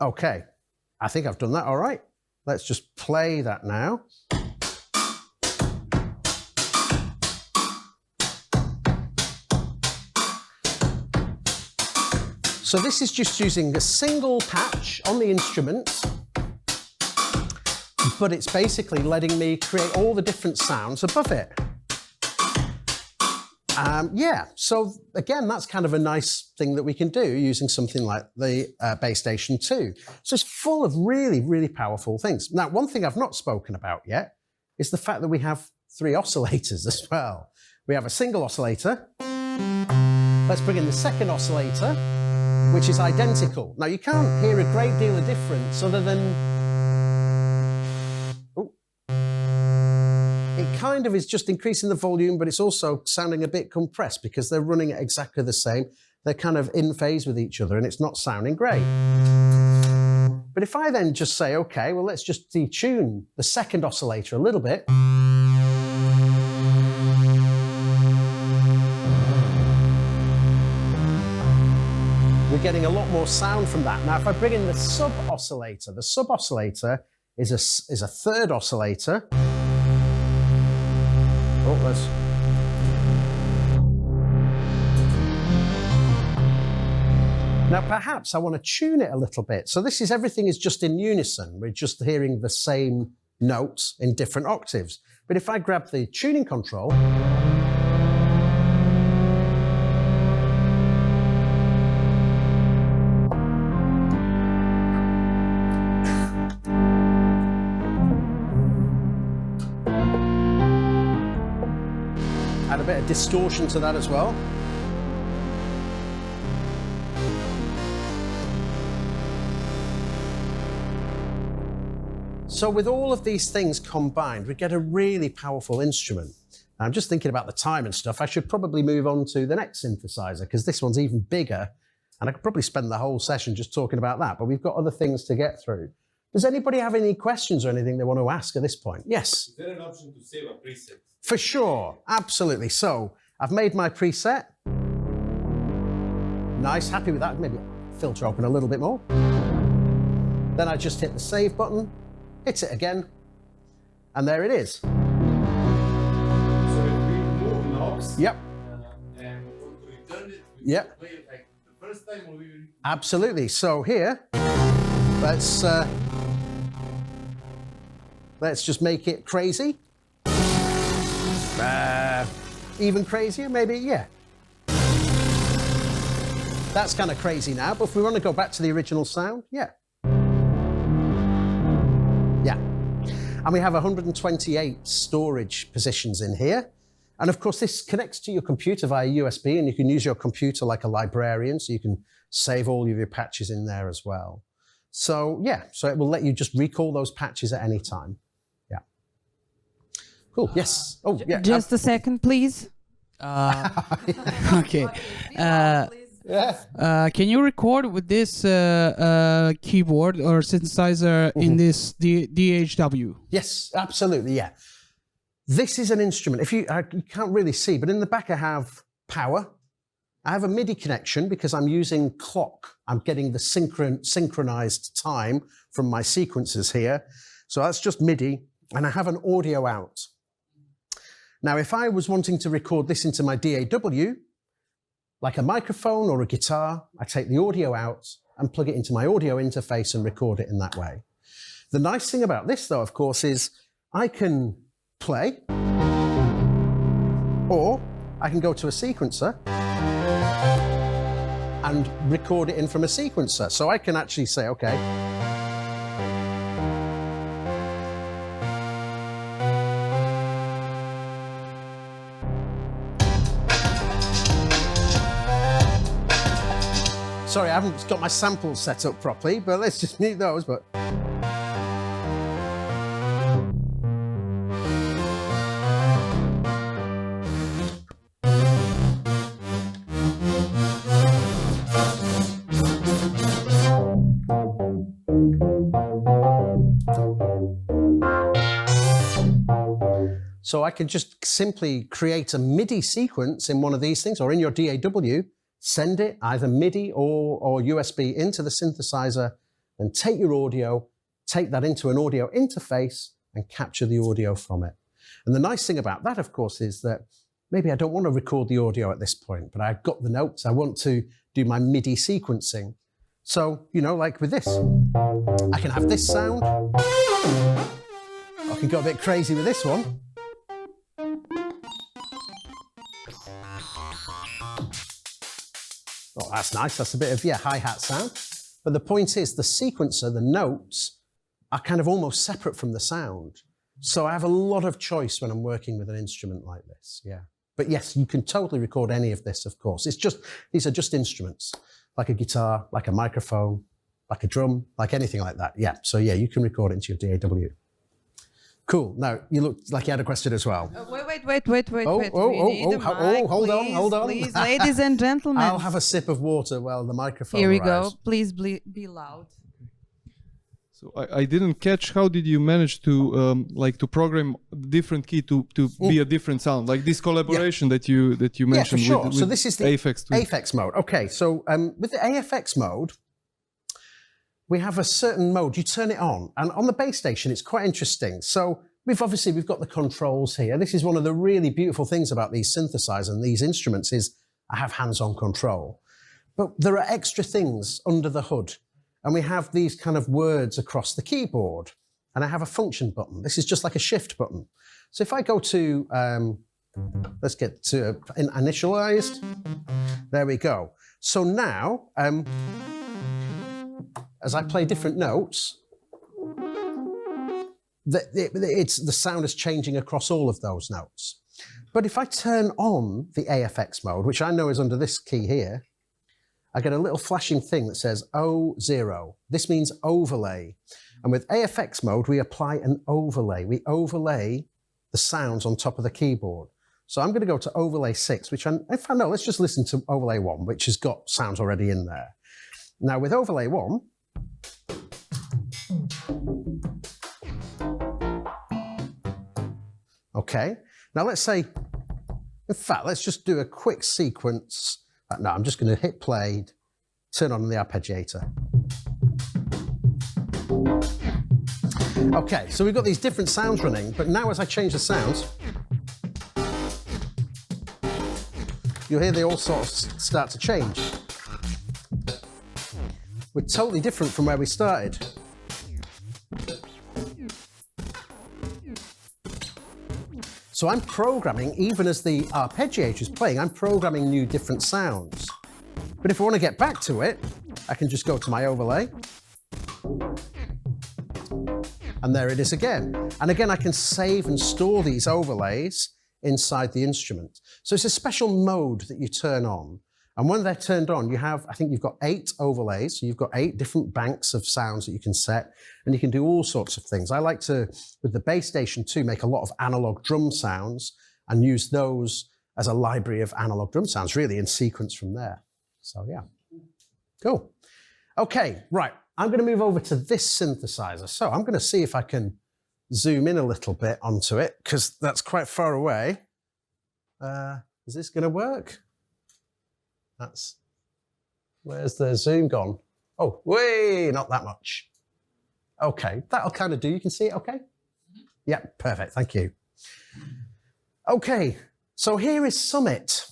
Okay, I think I've done that all right. Let's just play that now. So this is just using a single patch on the instrument, but it's basically letting me create all the different sounds above it. Yeah, so again, that's kind of a nice thing that we can do using something like the Bass Station 2. So it's full of really, really powerful things. Now, one thing I've not spoken about yet is the fact that we have 3 oscillators as well. We have a single oscillator. Let's bring in the second oscillator, which is identical. Now, you can't hear a great deal of difference other than it kind of is just increasing the volume, but it's also sounding a bit compressed because they're running at exactly the same. They're kind of in phase with each other and it's not sounding great. But if I then just say, okay, well, let's just detune the second oscillator a little bit. We're getting a lot more sound from that. Now, if I bring in the sub-oscillator is a third oscillator. Oh, let's... Now, perhaps I want to tune it a little bit. So everything is just in unison. We're just hearing the same notes in different octaves. But if I grab the tuning control, add a bit of distortion to that as well. So with all of these things combined, we get a really powerful instrument. I'm just thinking about the time and stuff. I should probably move on to the next synthesizer because this one's even bigger and I could probably spend the whole session just talking about that, but we've got other things to get through. Does anybody have any questions or anything they want to ask at this point? Yes? Is there an option to save a preset? For sure, absolutely. So I've made my preset. Nice, happy with that. Maybe filter open a little bit more. Then I just hit the save button, hit it again, and there it is. So if we move knobs, yep. And we want to return it, we yep. play it like the first time, or we will... Absolutely. So here, let's just make it crazy. Even crazier, maybe, yeah. That's kind of crazy now, but if we want to go back to the original sound, yeah. Yeah. And we have 128 storage positions in here. And of course, this connects to your computer via USB, and you can use your computer like a librarian, so you can save all of your patches in there as well. So yeah, so it will let you just recall those patches at any time. Yeah. Cool, yes. Oh, yeah. Just a second, please. Okay. Can you record with this keyboard or synthesizer in this DHW? Yes, absolutely, yeah. This is an instrument. You can't really see, but in the back I have power, I have a MIDI connection because I'm using clock. I'm getting the synchronized time from my sequences here. So that's just MIDI, and I have an audio out. Now, if I was wanting to record this into my DAW, like a microphone or a guitar, I take the audio out and plug it into my audio interface and record it in that way. The nice thing about this, though, of course, is I can play, or I can go to a sequencer and record it in from a sequencer. So I can actually say, okay, sorry, I haven't got my samples set up properly, but let's just mute those. But so I can just simply create a MIDI sequence in one of these things, or in your DAW, send it either MIDI or USB into the synthesizer, and take your audio, take that into an audio interface and capture the audio from it. And the nice thing about that, of course, is that maybe I don't want to record the audio at this point, but I've got the notes. I want to do my MIDI sequencing. So, you know, like with this, I can have this sound. I can go a bit crazy with this one. Oh, that's nice. That's a bit of, yeah, hi-hat sound. But the point is, the sequencer, the notes, are kind of almost separate from the sound. So I have a lot of choice when I'm working with an instrument like this, yeah. But yes, you can totally record any of this, of course. It's just, these are just instruments, like a guitar, like a microphone, like a drum, like anything like that, yeah. So yeah, you can record it into your DAW. Cool. Now, you look like you had a question as well. Wait. Hold on. Please, ladies and gentlemen. I'll have a sip of water while the microphone Here we arrives. go. Please be loud. So I didn't catch, how did you manage to to program different key to be a different sound, like this collaboration that you mentioned? Yeah, for sure. with So this is the AFX AFX mode. Okay, so with the AFX mode, we have a certain mode, you turn it on, and on the base station, it's quite interesting. So we've got the controls here. This is one of the really beautiful things about these synthesizers and these instruments is I have hands-on control. But there are extra things under the hood, and we have these kind of words across the keyboard, and I have a function button. This is just like a shift button. So if I go to, let's get to initialized, there we go. So now, as I play different notes, the sound is changing across all of those notes. But if I turn on the AFX mode, which I know is under this key here, I get a little flashing thing that says O0. This means overlay. And with AFX mode, we apply an overlay. We overlay the sounds on top of the keyboard. So I'm going to go to overlay 6, which let's just listen to overlay 1, which has got sounds already in there. Now with overlay 1, okay, now let's say, in fact, let's just do a quick sequence. No, I'm just going to hit play, turn on the arpeggiator. Okay, so we've got these different sounds running, but now as I change the sounds, you'll hear they all sort of start to change. We're totally different from where we started. So I'm programming, even as the arpeggiator is playing, I'm programming new different sounds. But if I want to get back to it, I can just go to my overlay. And there it is again. And again, I can save and store these overlays inside the instrument. So it's a special mode that you turn on. And when they're turned on, I think you've got 8 overlays. So you've got 8 different banks of sounds that you can set, and you can do all sorts of things. I like to, with the bass station too, make a lot of analog drum sounds and use those as a library of analog drum sounds, really in sequence from there. So yeah, cool. Okay, right. I'm going to move over to this synthesizer. So I'm going to see if I can zoom in a little bit onto it, because that's quite far away. Is this going to work? That's, where's the zoom gone? Oh, way, not that much. Okay, that'll kind of do. You can see it okay? Yeah, perfect, thank you. Okay, so here is Summit.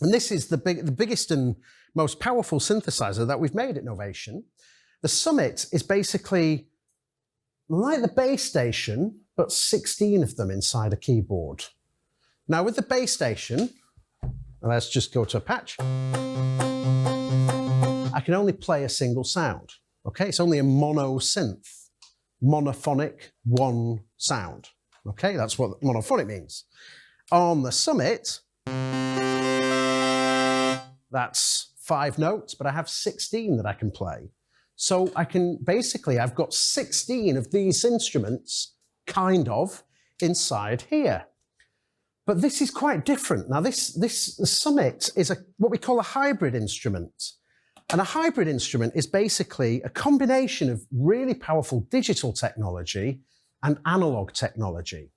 And this is the biggest and most powerful synthesizer that we've made at Novation. The Summit is basically like the base station, but 16 of them inside a keyboard. Now with the base station, let's just go to a patch. I can only play a single sound. Okay, it's only a mono synth, monophonic, one sound. Okay, that's what monophonic means. On the Summit, that's 5 notes, but I have 16 that I can play. So I can basically, I've got 16 of these instruments, kind of, inside here. But this is quite different. Now the Summit is what we call a hybrid instrument. And a hybrid instrument is basically a combination of really powerful digital technology and analog technology.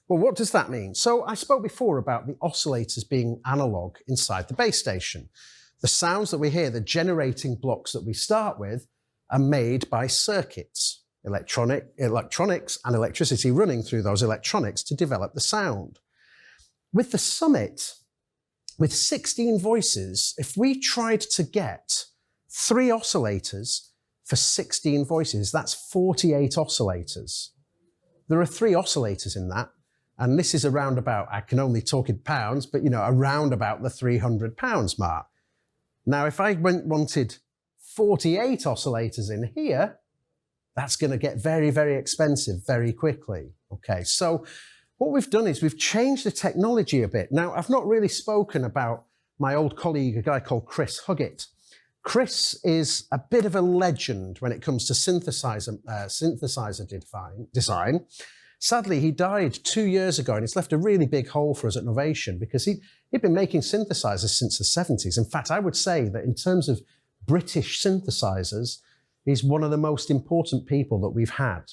Well, what does that mean? So I spoke before about the oscillators being analog inside the base station. The sounds that we hear, the generating blocks that we start with, are made by circuits, electronics and electricity running through those electronics to develop the sound. With the Summit, with 16 voices, if we tried to get 3 oscillators for 16 voices, that's 48 oscillators. There are 3 oscillators in that, and this is around about, I can only talk in pounds, but around about the £300 mark. Now, if I wanted 48 oscillators in here, that's going to get very, very expensive very quickly. Okay, so what we've done is we've changed the technology a bit. Now, I've not really spoken about my old colleague, a guy called Chris Huggett. Chris is a bit of a legend when it comes to synthesizer design. Sadly, he died 2 years ago, and it's left a really big hole for us at Novation because he'd been making synthesizers since the 70s. In fact, I would say that in terms of British synthesizers, he's one of the most important people that we've had.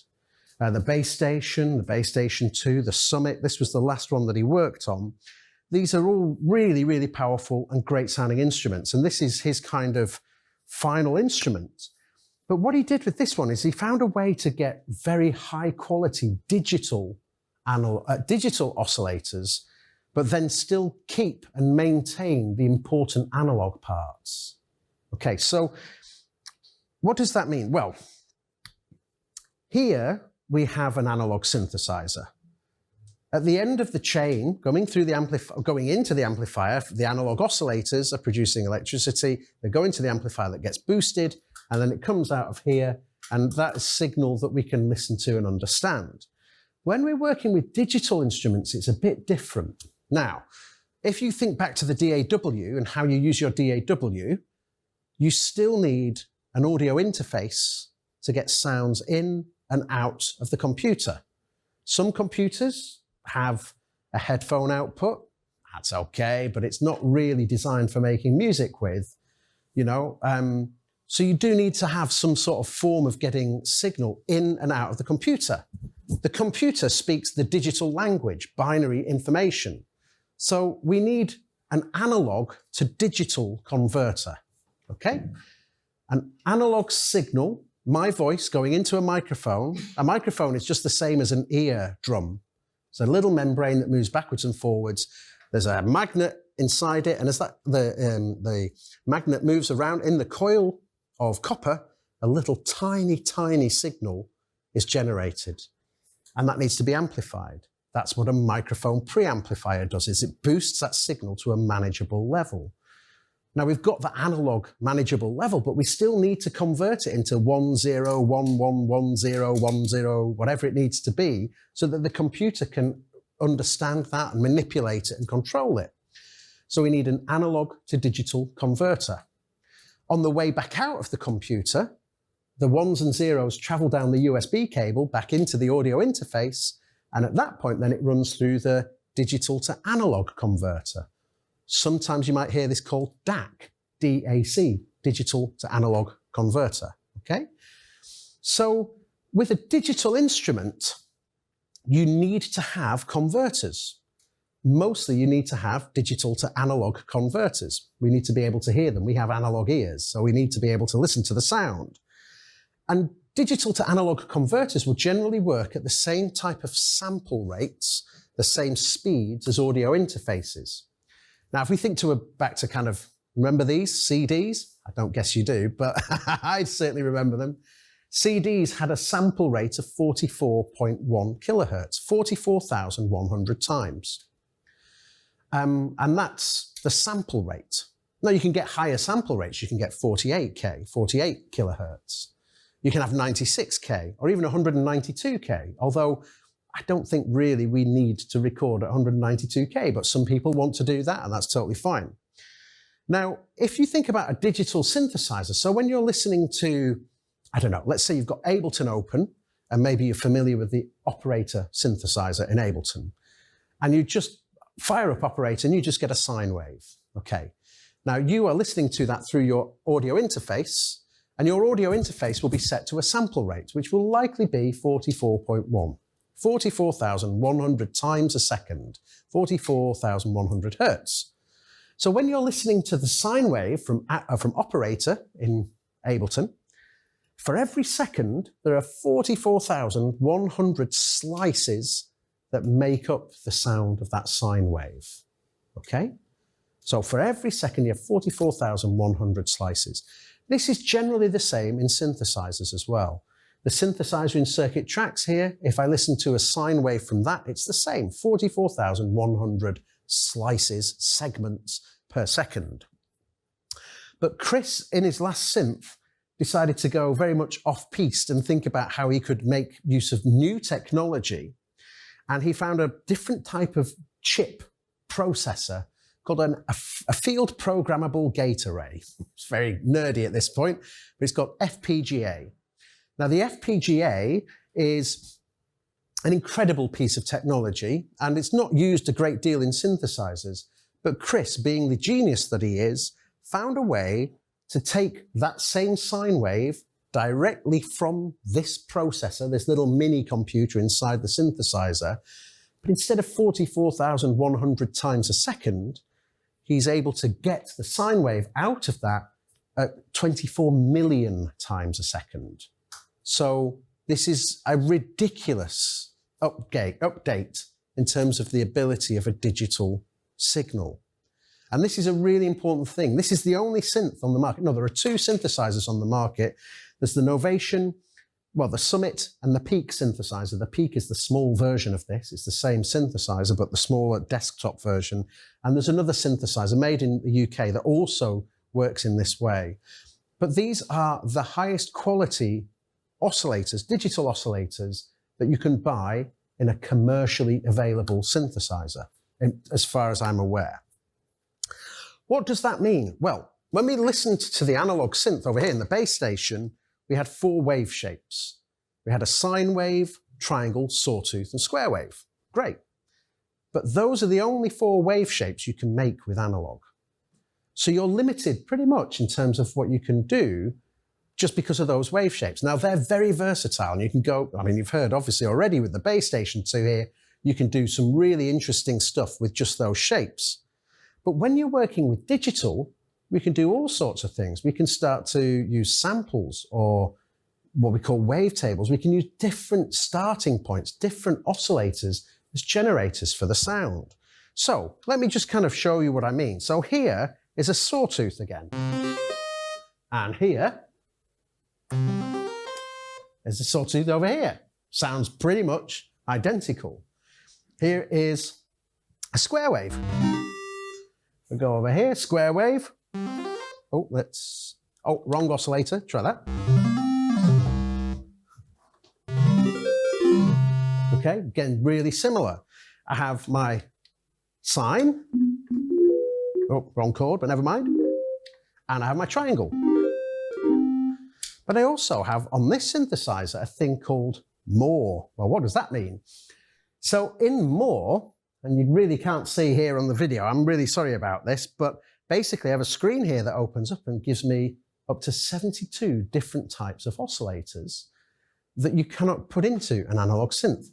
The base station 2, the Summit, this was the last one that he worked on. These are all really, really powerful and great sounding instruments. And this is his kind of final instrument. But what he did with this one is he found a way to get very high quality digital oscillators, but then still keep and maintain the important analog parts. Okay, so what does that mean? Well, here we have an analog synthesizer. At the end of the chain, going into the amplifier, the analog oscillators are producing electricity. They go into the amplifier that gets boosted, and then it comes out of here, and that is signal that we can listen to and understand. When we're working with digital instruments, it's a bit different. Now, if you think back to the DAW and how you use your DAW, you still need an audio interface to get sounds in and out of the computer. Some computers have a headphone output. That's okay, but it's not really designed for making music with, so you do need to have some sort of form of getting signal in and out of the computer. The computer speaks the digital language, binary information. So we need an analog to digital converter, okay? An analog signal, my voice going into a microphone is just the same as an eardrum. It's a little membrane that moves backwards and forwards. There's a magnet inside it, and as the magnet moves around in the coil of copper, a little tiny, tiny signal is generated, and that needs to be amplified. That's what a microphone preamplifier does, is it boosts that signal to a manageable level. Now we've got the analog manageable level, but we still need to convert it into 1 0 1 1 1 0 1 0, whatever it needs to be, so that the computer can understand that and manipulate it and control it. So we need an analog to digital converter. On the way back out of the computer, the 1s and 0s travel down the USB cable back into the audio interface, and at that point then it runs through the digital to analog converter. Sometimes you might hear this called DAC, D-A-C, digital to analog converter, okay? So with a digital instrument, you need to have converters. mostly you need to have digital to analog converters. We need to be able to hear them. We have analog ears, so we need to be able to listen to the sound. And digital to analog converters will generally work at the same type of sample rates, the same speeds as audio interfaces. Now, if we think back to kind of, remember these CDs? I don't guess you do, but I certainly remember them. CDs had a sample rate of 44.1 kilohertz, 44,100 times. And that's the sample rate. Now, you can get higher sample rates. You can get 48K, 48 kilohertz. You can have 96K or even 192K, although I don't think really we need to record at 192K, but some people want to do that, and that's totally fine. Now, if you think about a digital synthesizer, so when you're listening to, I don't know, let's say you've got Ableton open, and maybe you're familiar with the operator synthesizer in Ableton, and you just fire up operator and you just get a sine wave. Okay. Now, you are listening to that through your audio interface, and your audio interface will be set to a sample rate, which will likely be 44.1, 44,100 times a second, 44,100 hertz. So when you're listening to the sine wave from operator in Ableton, for every second, there are 44,100 slices that make up the sound of that sine wave, okay? So for every second, you have 44,100 slices. This is generally the same in synthesizers as well. The synthesizer in circuit tracks here, if I listen to a sine wave from that, it's the same, 44,100 slices, segments per second. But Chris, in his last synth, decided to go very much off-piste and think about how he could make use of new technology. And he found a different type of chip processor called a field programmable gate array. It's very nerdy at this point, but it's called FPGA. Now, the FPGA is an incredible piece of technology, and it's not used a great deal in synthesizers. But Chris, being the genius that he is, found a way to take that same sine wave directly from this processor, this little mini computer inside the synthesizer, but instead of 44,100 times a second, he's able to get the sine wave out of that at 24 million times a second. So this is a ridiculous update in terms of the ability of a digital signal. And this is a really important thing. This is the only synth on the market. No, there are two synthesizers on the market. There's the Novation, well, the Summit and the Peak synthesizer. The Peak is the small version of this. It's the same synthesizer, but the smaller desktop version. And there's another synthesizer made in the UK that also works in this way. But these are the highest quality oscillators, digital oscillators, that you can buy in a commercially available synthesizer, as far as I'm aware. What does that mean? Well, when we listened to the analog synth over here in the base station, we had 4 wave shapes. We had a sine wave, triangle, sawtooth, and square wave. Great. But those are the only 4 wave shapes you can make with analog. So you're limited pretty much in terms of what you can do just because of those wave shapes. Now, they're very versatile, and you can go, I mean, you've heard obviously already with the base station 2 here, you can do some really interesting stuff with just those shapes. But when you're working with digital, we can do all sorts of things. We can start to use samples or what we call wavetables. We can use different starting points, different oscillators as generators for the sound. So let me just kind of show you what I mean. So here is a sawtooth again. And here is a sawtooth over here. Sounds pretty much identical. Here is a square wave. We go over here, square wave. Oh, wrong oscillator. Try that. Okay, again, really similar. I have my sine. Oh, wrong chord, but never mind. And I have my triangle. But I also have on this synthesizer a thing called more. Well, what does that mean? So in more, and you really can't see here on the video, I'm really sorry about this, but basically I have a screen here that opens up and gives me up to 72 different types of oscillators that you cannot put into an analog synth.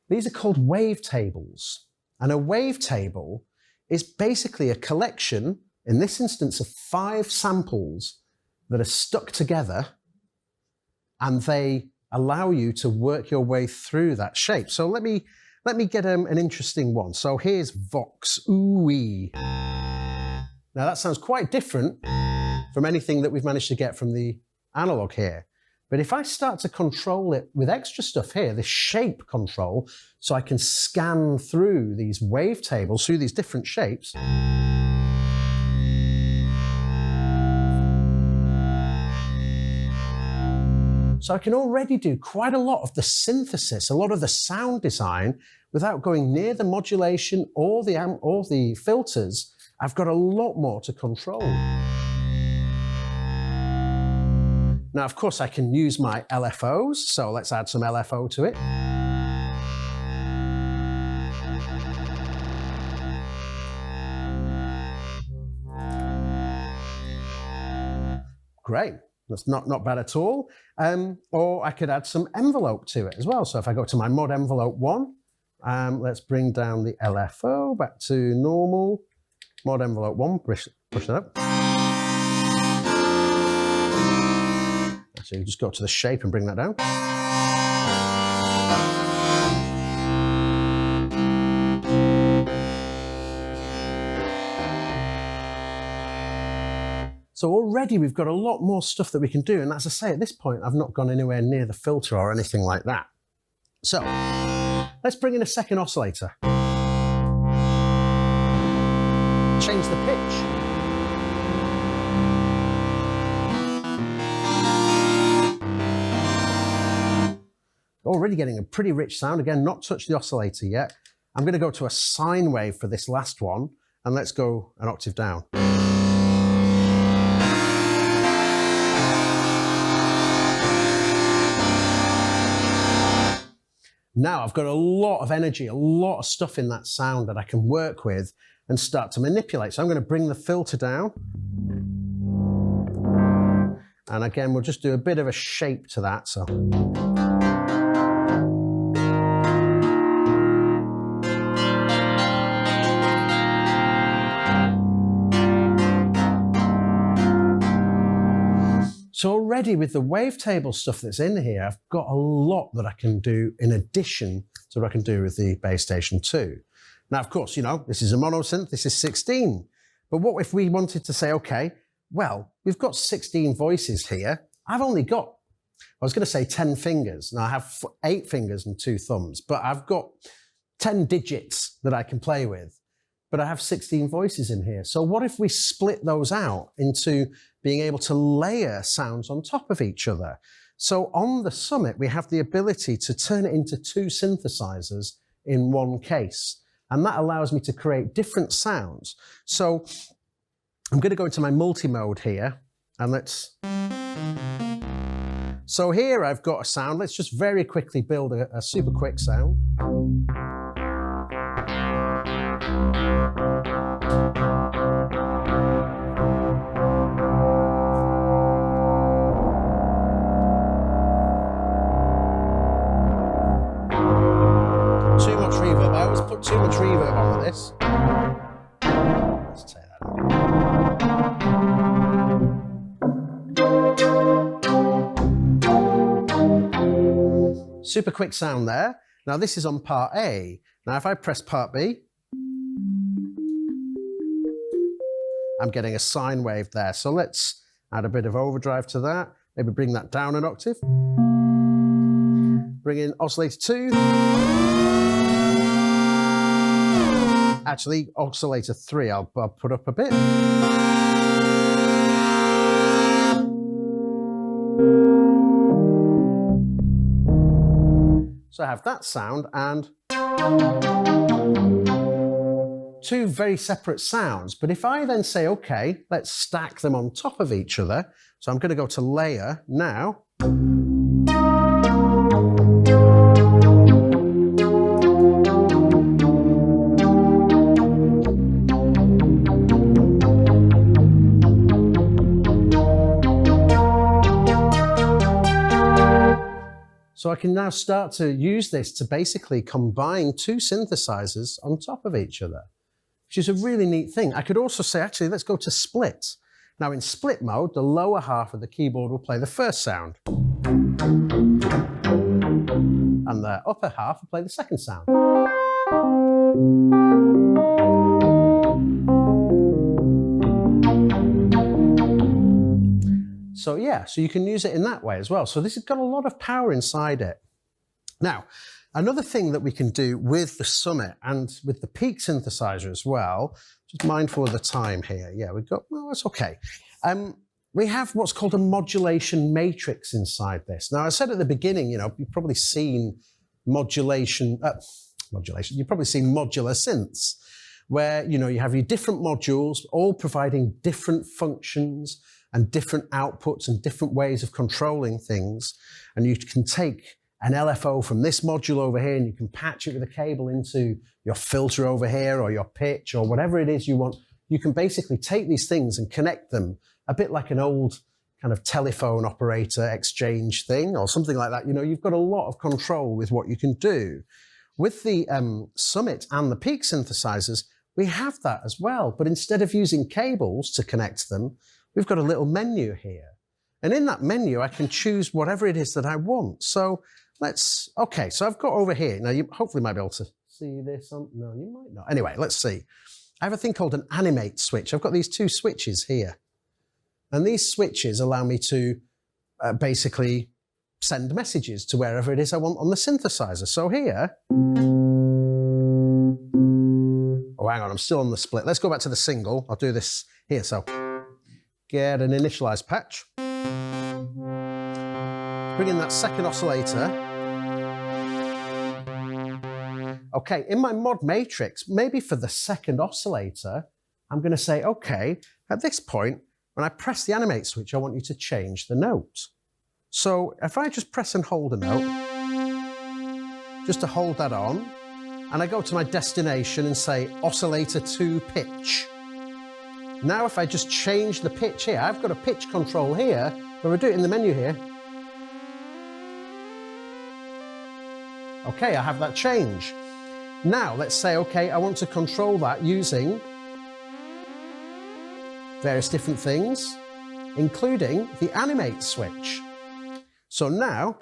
These are called wavetables. And a wavetable is basically a collection, in this instance, of 5 samples that are stuck together, and they allow you to work your way through that shape. So let me get an interesting one. So here's Vox, ooh-wee. Now that sounds quite different from anything that we've managed to get from the analog here. But if I start to control it with extra stuff here, this shape control, so I can scan through these wavetables, through these different shapes. So I can already do quite a lot of the synthesis, a lot of the sound design, without going near the modulation or the filters. I've got a lot more to control. Now, of course, I can use my LFOs, so let's add some LFO to it. Great, that's not bad at all. Or I could add some envelope to it as well. So if I go to my mod envelope 1, let's bring down the LFO back to normal. Mod envelope 1, push that up. So you just go to the shape and bring that down. So already we've got a lot more stuff that we can do. And as I say, at this point, I've not gone anywhere near the filter or anything like that. So let's bring in a second oscillator. Change the pitch. Already getting a pretty rich sound. Again, not touched the oscillator yet. I'm going to go to a sine wave for this last one, and let's go an octave down. Now I've got a lot of energy, a lot of stuff in that sound that I can work with and start to manipulate. So I'm going to bring the filter down. And again, we'll just do a bit of a shape to that. So. So already with the wavetable stuff that's in here, I've got a lot that I can do in addition to what I can do with the Bass Station 2. Now, of course, you know, this is a monosynth, this is 16. But what if we wanted to say, okay, well, we've got 16 voices here. I've only got, I was going to say 10 fingers. Now I have 8 fingers and 2 thumbs, but I've got 10 digits that I can play with. But I have 16 voices in here. So what if we split those out into being able to layer sounds on top of each other? So on the Summit, we have the ability to turn it into 2 synthesizers in one case. And that allows me to create different sounds. So I'm going to go into my multi-mode here, and let's... So here I've got a sound. Let's just very quickly build a super quick sound. Too much reverb. I always put too much reverb on with this. Let's take that out. Super quick sound there. Now this is on part A. Now if I press part B, I'm getting a sine wave there. So let's add a bit of overdrive to that. Maybe bring that down an octave. Bring in oscillator 2. Actually, oscillator 3, I'll put up a bit. So I have that sound and 2 very separate sounds. But if I then say, okay, let's stack them on top of each other. So I'm going to go to layer now. So I can now start to use this to basically combine two synthesizers on top of each other, which is a really neat thing. I could also say, actually, let's go to split. Now in split mode, the lower half of the keyboard will play the first sound. And the upper half will play the second sound. So yeah, so you can use it in that way as well. So this has got a lot of power inside it. Now, another thing that we can do with the Summit and with the Peak synthesizer as well, just mindful of the time here. Yeah, we've got, well, that's okay. We have what's called a modulation matrix inside this. Now, I said at the beginning, you know, you've probably seen modulation, you've probably seen modular synths, where, you know, you have your different modules, all providing different functions and different outputs and different ways of controlling things. And you can take an LFO from this module over here and you can patch it with a cable into your filter over here or your pitch or whatever it is you want. You can basically take these things and connect them a bit like an old kind of telephone operator exchange thing or something like that. You know, you've got a lot of control with what you can do. With the Summit and the Peak synthesizers, we have that as well. But instead of using cables to connect them, we've got a little menu here. And in that menu, I can choose whatever it is that I want. So okay, so I've got over here. Now, you hopefully might be able to see this. No, you might not. Anyway, let's see. I have a thing called an animate switch. I've got these two switches here. And these switches allow me to basically send messages to wherever it is I want on the synthesizer. So here, oh, hang on, I'm still on the split. Let's go back to the single. I'll do this here. So get an initialized patch. Bring in that second oscillator. Okay, in my mod matrix, maybe for the second oscillator, I'm going to say, okay, at this point, when I press the animate switch, I want you to change the note. So if I just press and hold a note, just to hold that on, and I go to my destination and say oscillator 2 pitch. Now if I just change the pitch here, I've got a pitch control here, but we'll do it in the menu here. Okay, I have that change. Now let's say, okay, I want to control that using various different things, including the animate switch. So now,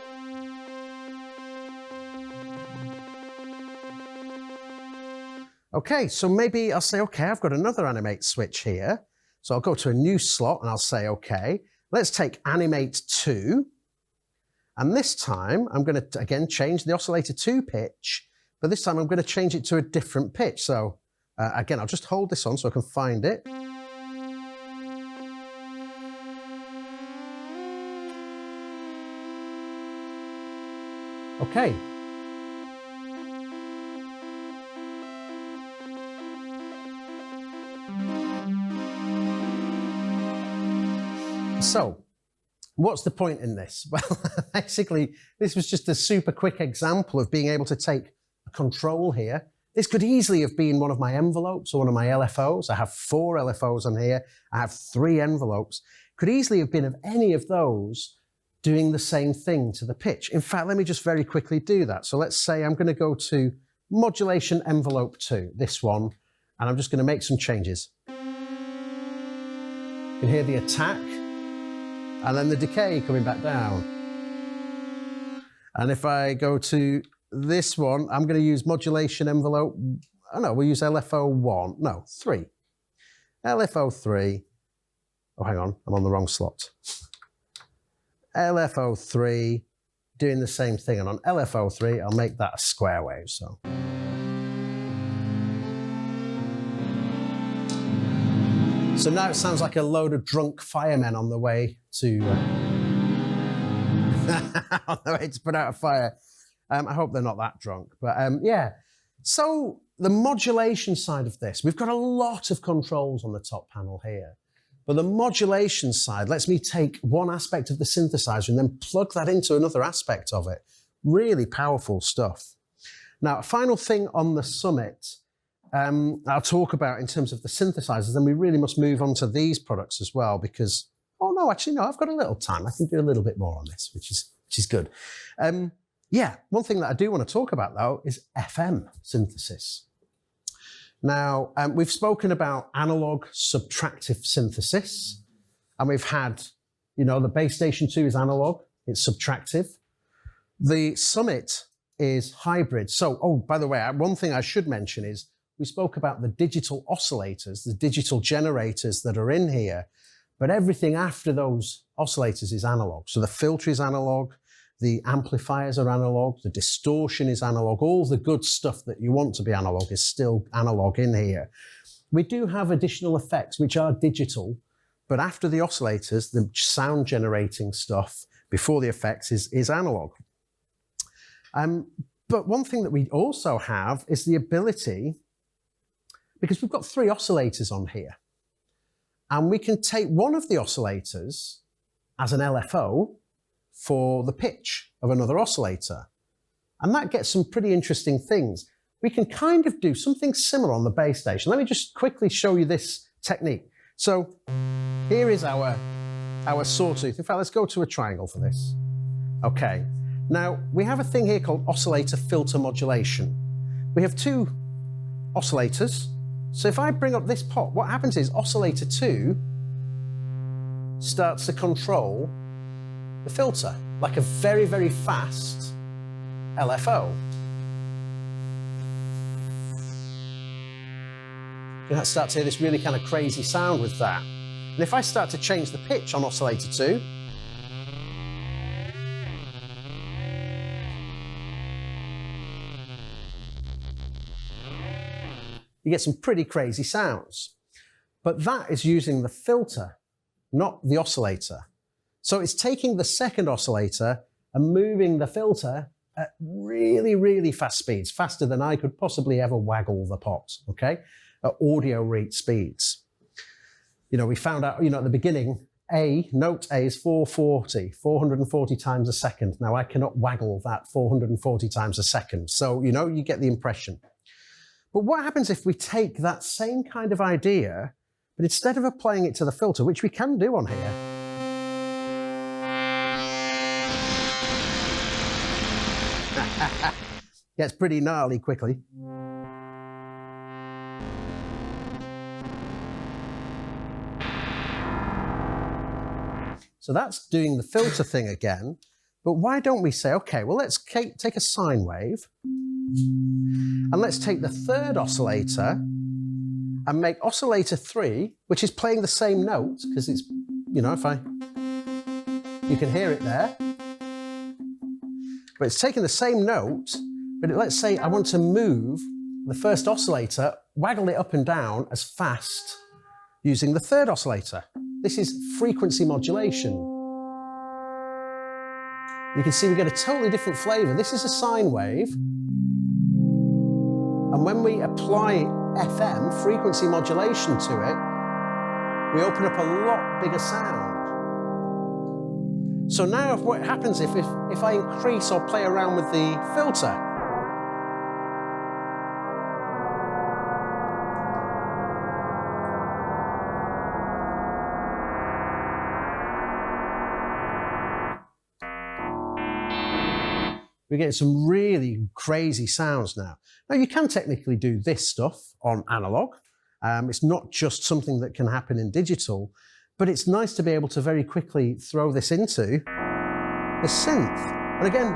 okay, so maybe I'll say, okay, I've got another animate switch here. So I'll go to a new slot and I'll say, okay, let's take animate 2. And this time I'm going to, again, change the oscillator 2 pitch, but this time I'm going to change it to a different pitch. So again, I'll just hold this on so I can find it. Okay. So, what's the point in this? Well, basically, this was just a super quick example of being able to take a control here. This could easily have been one of my envelopes or one of my LFOs. I have 4 LFOs on here. I have 3 envelopes. Could easily have been of any of those doing the same thing to the pitch. In fact, let me just very quickly do that. So let's say I'm going to go to modulation envelope 2, this one, and I'm just going to make some changes. You can hear the attack and then the decay coming back down. And if I go to this one, I'm going to use modulation envelope, oh no, we'll use LFO 3. LFO 3, oh hang on, I'm on the wrong slot. LFO 3, doing the same thing, and on LFO 3, I'll make that a square wave. So now it sounds like a load of drunk firemen on the way to put out a fire. I hope they're not that drunk, but yeah. So the modulation side of this, we've got a lot of controls on the top panel here. But the modulation side lets me take one aspect of the synthesizer and then plug that into another aspect of it. Really powerful stuff. Now, a final thing on the Summit, I'll talk about in terms of the synthesizers, then we really must move on to these products as well because, oh no, actually no, I've got a little time. I can do a little bit more on this, which is good. Yeah, one thing that I do want to talk about though is FM synthesis. Now, we've spoken about analog subtractive synthesis, and we've had, you know, the base station 2 is analog, it's subtractive. The Summit is hybrid. So, oh, by the way, one thing I should mention is we spoke about the digital oscillators, the digital generators that are in here, but everything after those oscillators is analog. So the filter is analog, the amplifiers are analog, the distortion is analog, all the good stuff that you want to be analog is still analog in here. We do have additional effects which are digital, but after the oscillators, the sound generating stuff before the effects is analog. But one thing that we also have is the ability, because we've got 3 oscillators on here, and we can take one of the oscillators as an LFO for the pitch of another oscillator. And that gets some pretty interesting things. We can kind of do something similar on the base station. Let me just quickly show you this technique. So here is our sawtooth. In fact, let's go to a triangle for this. Okay. Now, we have a thing here called oscillator filter modulation. We have 2 oscillators. So if I bring up this pot, what happens is oscillator 2 starts to control the filter, like a very, very fast LFO. You can start to hear this really kind of crazy sound with that. And if I start to change the pitch on oscillator 2, you get some pretty crazy sounds. But that is using the filter, not the oscillator. So it's taking the second oscillator and moving the filter at really, really fast speeds, faster than I could possibly ever waggle the pot, okay? At audio rate speeds. You know, we found out, you know, at the beginning, note A is 440 times a second. Now I cannot waggle that 440 times a second. So, you know, you get the impression. But what happens if we take that same kind of idea, but instead of applying it to the filter, which we can do on here, gets pretty gnarly quickly. So that's doing the filter thing again. But why don't we say, okay, well, let's take a sine wave and let's take the third oscillator and make oscillator 3, which is playing the same note, because it's, you know, you can hear it there. But it's taking the same note, but let's say I want to move the first oscillator, waggle it up and down as fast using the third oscillator. This is frequency modulation. You can see we get a totally different flavor. This is a sine wave. And when we apply FM, frequency modulation, to it, we open up a lot bigger sound. So now what happens if I increase or play around with the filter? We get some really crazy sounds now. Now you can technically do this stuff on analog. It's not just something that can happen in digital, but it's nice to be able to very quickly throw this into the synth. And again,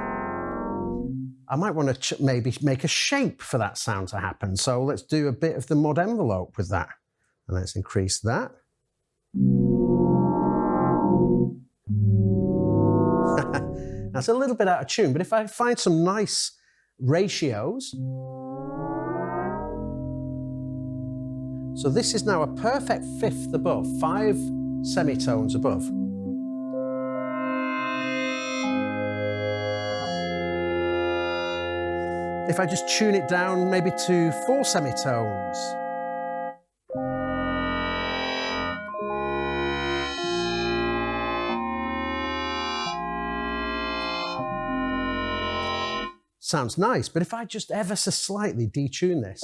I might want to maybe make a shape for that sound to happen. So let's do a bit of the mod envelope with that. And let's increase that. That's a little bit out of tune, but if I find some nice ratios. So this is now a perfect fifth above, 5 semitones above. If I just tune it down maybe to 4 semitones. Sounds nice, but if I just ever so slightly detune this.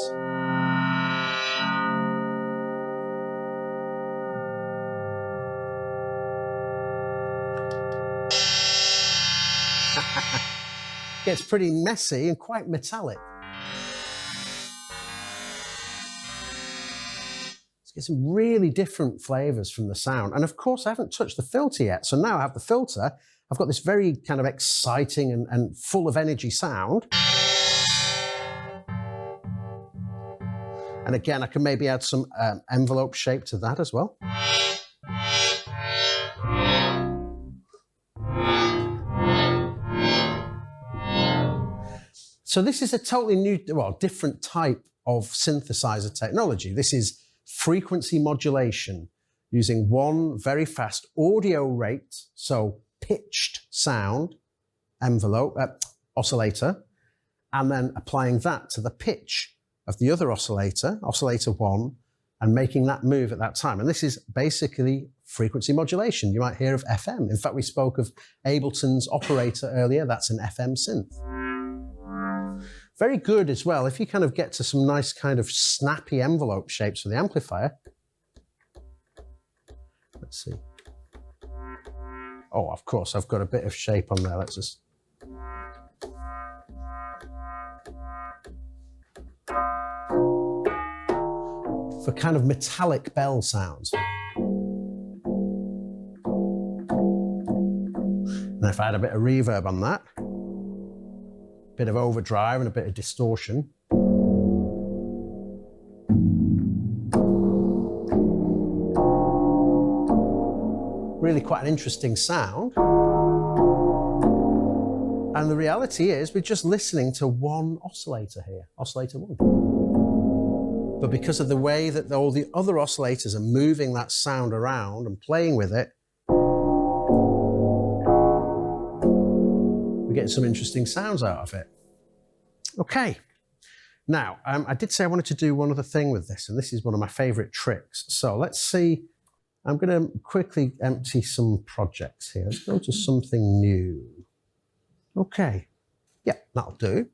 gets pretty messy and quite metallic. Let's get some really different flavors from the sound. And of course, I haven't touched the filter yet. So now I have the filter. I've got this very kind of exciting and full of energy sound. And again, I can maybe add some envelope shape to that as well. So this is a totally new, well, different type of synthesizer technology. This is frequency modulation using one very fast audio rate, so pitched sound envelope, oscillator, and then applying that to the pitch of the other oscillator, oscillator 1, and making that move at that time. And this is basically frequency modulation. You might hear of FM. In fact, we spoke of Ableton's operator earlier. That's an FM synth. Very good as well, if you kind of get to some nice kind of snappy envelope shapes for the amplifier. Let's see. Oh, of course, I've got a bit of shape on there. Let's just... for kind of metallic bell sounds. And if I had a bit of reverb on that, bit of overdrive and a bit of distortion. Really quite an interesting sound. And the reality is we're just listening to one oscillator here, oscillator 1. But because of the way that all the other oscillators are moving that sound around and playing with it, we're getting some interesting sounds out of it. Okay. Now, I did say I wanted to do one other thing with this, and this is one of my favorite tricks. So let's see. I'm going to quickly empty some projects here. Let's go to something new. Okay. Yeah, that'll do.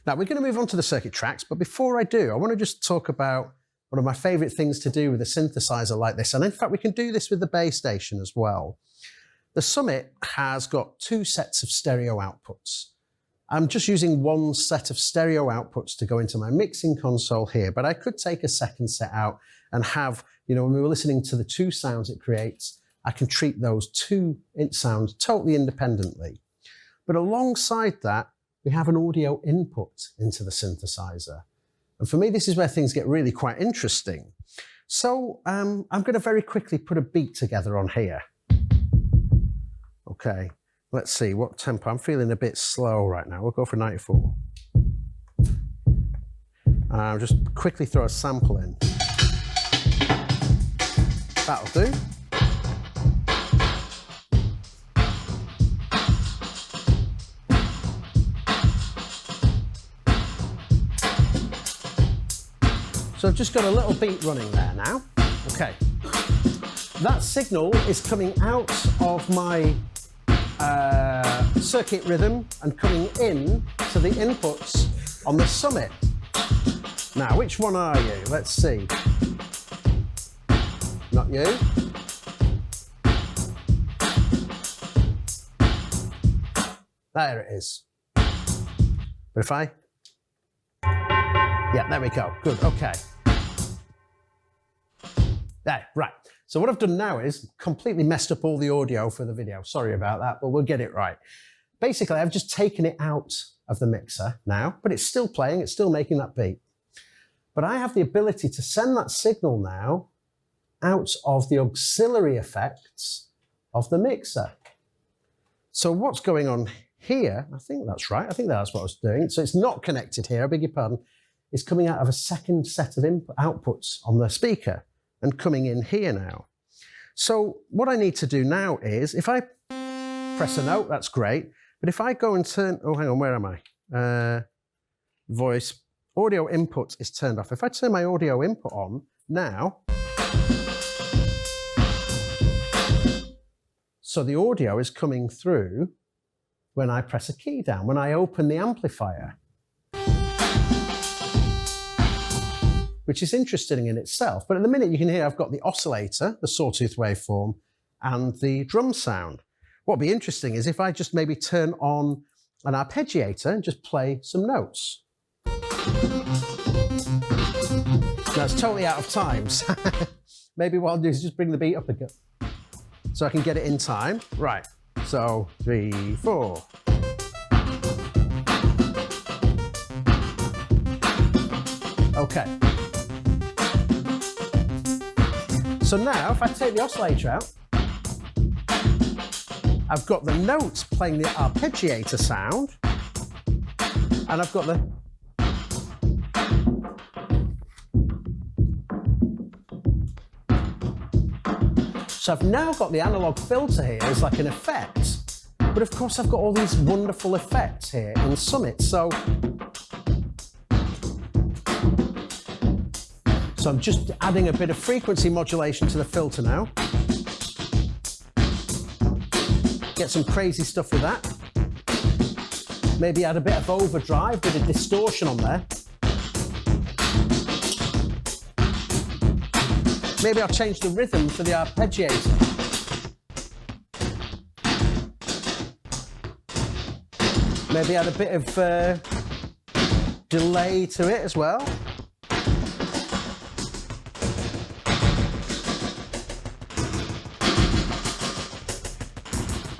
Now, we're going to move on to the circuit tracks, but before I do, I want to just talk about one of my favorite things to do with a synthesizer like this. And in fact, we can do this with the Bay Station as well. The Summit has got 2 sets of stereo outputs. I'm just using one set of stereo outputs to go into my mixing console here, but I could take a second set out and have, you know, when we were listening to the 2 sounds it creates, I can treat those 2 sounds totally independently. But alongside that, we have an audio input into the synthesizer. And for me, this is where things get really quite interesting. So I'm going to very quickly put a beat together on here. Okay, let's see what tempo. I'm feeling a bit slow right now. We'll go for 94. I'll just quickly throw a sample in. That'll do. So I've just got a little beat running there now. Okay. That signal is coming out of my circuit rhythm and coming in to the inputs on the Summit. Now, which one are you? Let's see. Not you. There it is. But if I... Yeah, there we go. Good, okay. There, right. So what I've done now is completely messed up all the audio for the video. Sorry about that, but we'll get it right. Basically, I've just taken it out of the mixer now, but it's still playing, it's still making that beat. But I have the ability to send that signal now out of the auxiliary effects of the mixer. So what's going on here, I think that's right, I think that's what I was doing. So it's not connected here, I beg your pardon. It's coming out of a second set of outputs on the speaker and coming in here now. So what I need to do now is, if I press a note, that's great. But if I go and turn, oh, hang on, where am I? Voice, audio input is turned off. If I turn my audio input on now, so the audio is coming through when I press a key down, when I open the amplifier, which is interesting in itself. But at the minute you can hear I've got the oscillator, the sawtooth waveform, and the drum sound. What would be interesting is if I just maybe turn on an arpeggiator and just play some notes. Now it's totally out of time. So maybe what I'll do is just bring the beat up again so I can get it in time. Right, so 3, 4. Okay. So now if I take the oscillator out, I've got the notes playing the arpeggiator sound, and I've got the so I've now got the analog filter here as like an effect, but of course I've got all these wonderful effects here in Summit. So I'm just adding a bit of frequency modulation to the filter now. Get some crazy stuff with that. Maybe add a bit of overdrive, bit of distortion on there. Maybe I'll change the rhythm for the arpeggiator. Maybe add a bit of delay to it as well.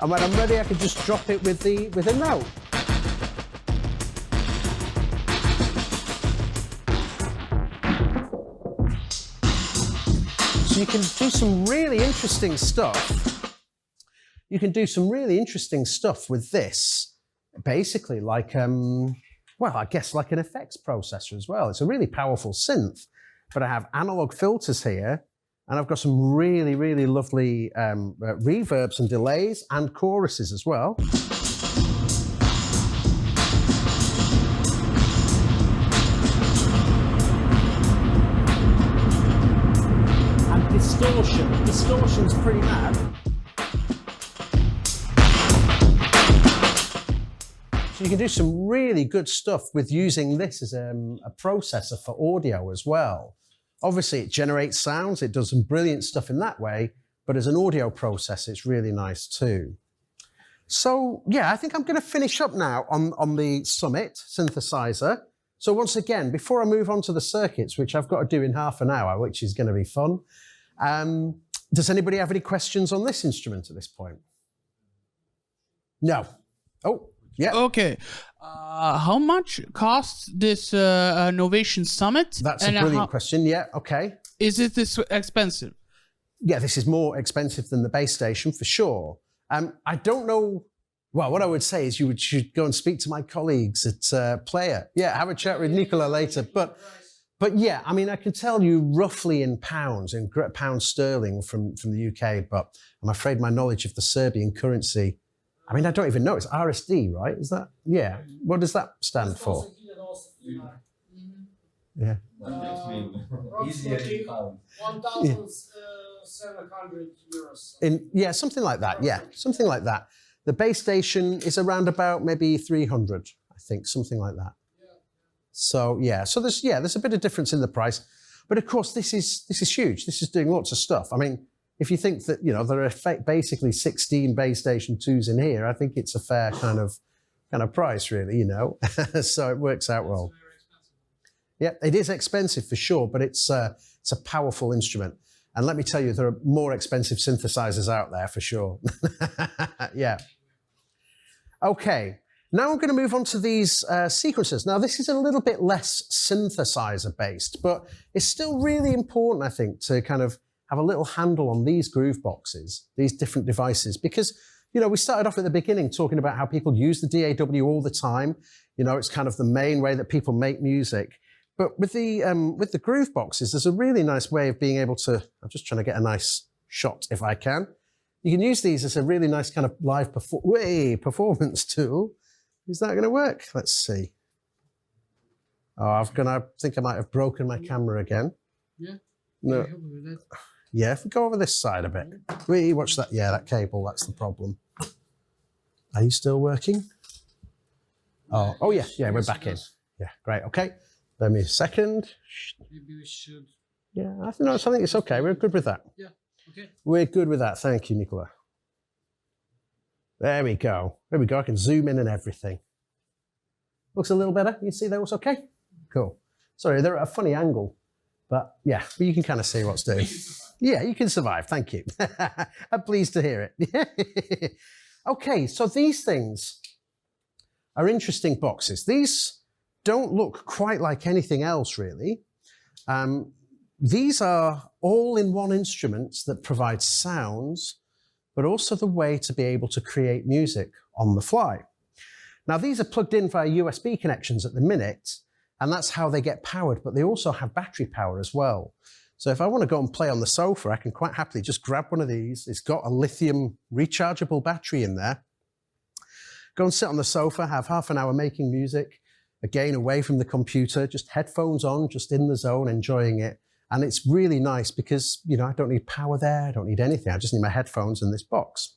And when I'm ready, I can just drop it with a note. So you can do some really interesting stuff. You can do some really interesting stuff with this, basically like, well, I guess like an effects processor as well. It's a really powerful synth, but I have analog filters here. And I've got some really, really lovely reverbs and delays and choruses as well. And distortion. Distortion's pretty mad. So you can do some really good stuff with using this as a processor for audio as well. Obviously, it generates sounds, it does some brilliant stuff in that way, but as an audio processor, it's really nice too. So, yeah, I think I'm going to finish up now on the Summit synthesizer. So once again, before I move on to the circuits, which I've got to do in half an hour, which is going to be fun, does anybody have any questions on this instrument at this point? No. Oh, yeah. Okay. How much costs this Novation Summit? That's a brilliant question. Yeah, okay. Is it this expensive? Yeah, this is more expensive than the base station for sure. I don't know. Well, what I would say is you should go and speak to my colleagues at Player. Yeah, have a chat with Nicola later. But yeah, I mean, I can tell you roughly in pounds, in pounds sterling from the UK, but I'm afraid my knowledge of the Serbian currency, I mean, I don't even know. It's RSD, right? Is that? Yeah. What does that stand for? Yeah. Easier in pounds. 1,700 euros. Yeah, something like that. Yeah, something like that. The base station is around about maybe 300, I think, something like that. So yeah, so there's a bit of difference in the price, but of course this is huge. This is doing lots of stuff. I mean, if you think that, you know, there are basically 16 base station 2s in here, I think it's a fair kind of price, really, you know. So it works out well. Yeah, it is expensive for sure, but it's a powerful instrument. And let me tell you, there are more expensive synthesizers out there for sure. Yeah. Okay, now I'm going to move on to these sequencers. Now, this is a little bit less synthesizer based, but it's still really important, I think, to kind of have a little handle on these groove boxes, these different devices, because, you know, we started off at the beginning talking about how people use the DAW all the time. You know, it's kind of the main way that people make music. But with the groove boxes, there's a really nice way of being able to, I'm just trying to get a nice shot if I can. You can use these as a really nice kind of live performance tool. Is that going to work? Let's see. Oh, I think I might have broken my camera again. Yeah. No. Yeah, if we go over this side a bit. Wait, watch that. Yeah, that cable, that's the problem. Are you still working? Oh yeah, we're back in. Yeah, great, okay. Let me a second. Maybe we should. Yeah, I think it's okay. We're good with that. Yeah, okay. We're good with that. Thank you, Nicola. There we go. There we go. I can zoom in and everything. Looks a little better. You see those okay? Cool. Sorry, they're at a funny angle, but yeah, but you can kind of see what's doing. Yeah, you can survive. Thank you. I'm pleased to hear it. Okay, so these things are interesting boxes. These don't look quite like anything else, really. These are all-in-one instruments that provide sounds, but also the way to be able to create music on the fly. Now, these are plugged in via USB connections at the minute, and that's how they get powered, but they also have battery power as well. So if I want to go and play on the sofa, I can quite happily just grab one of these. It's got a lithium rechargeable battery in there. Go and sit on the sofa, have half an hour making music, again, away from the computer, just headphones on, just in the zone, enjoying it. And it's really nice because, you know, I don't need power there, I don't need anything. I just need my headphones and this box.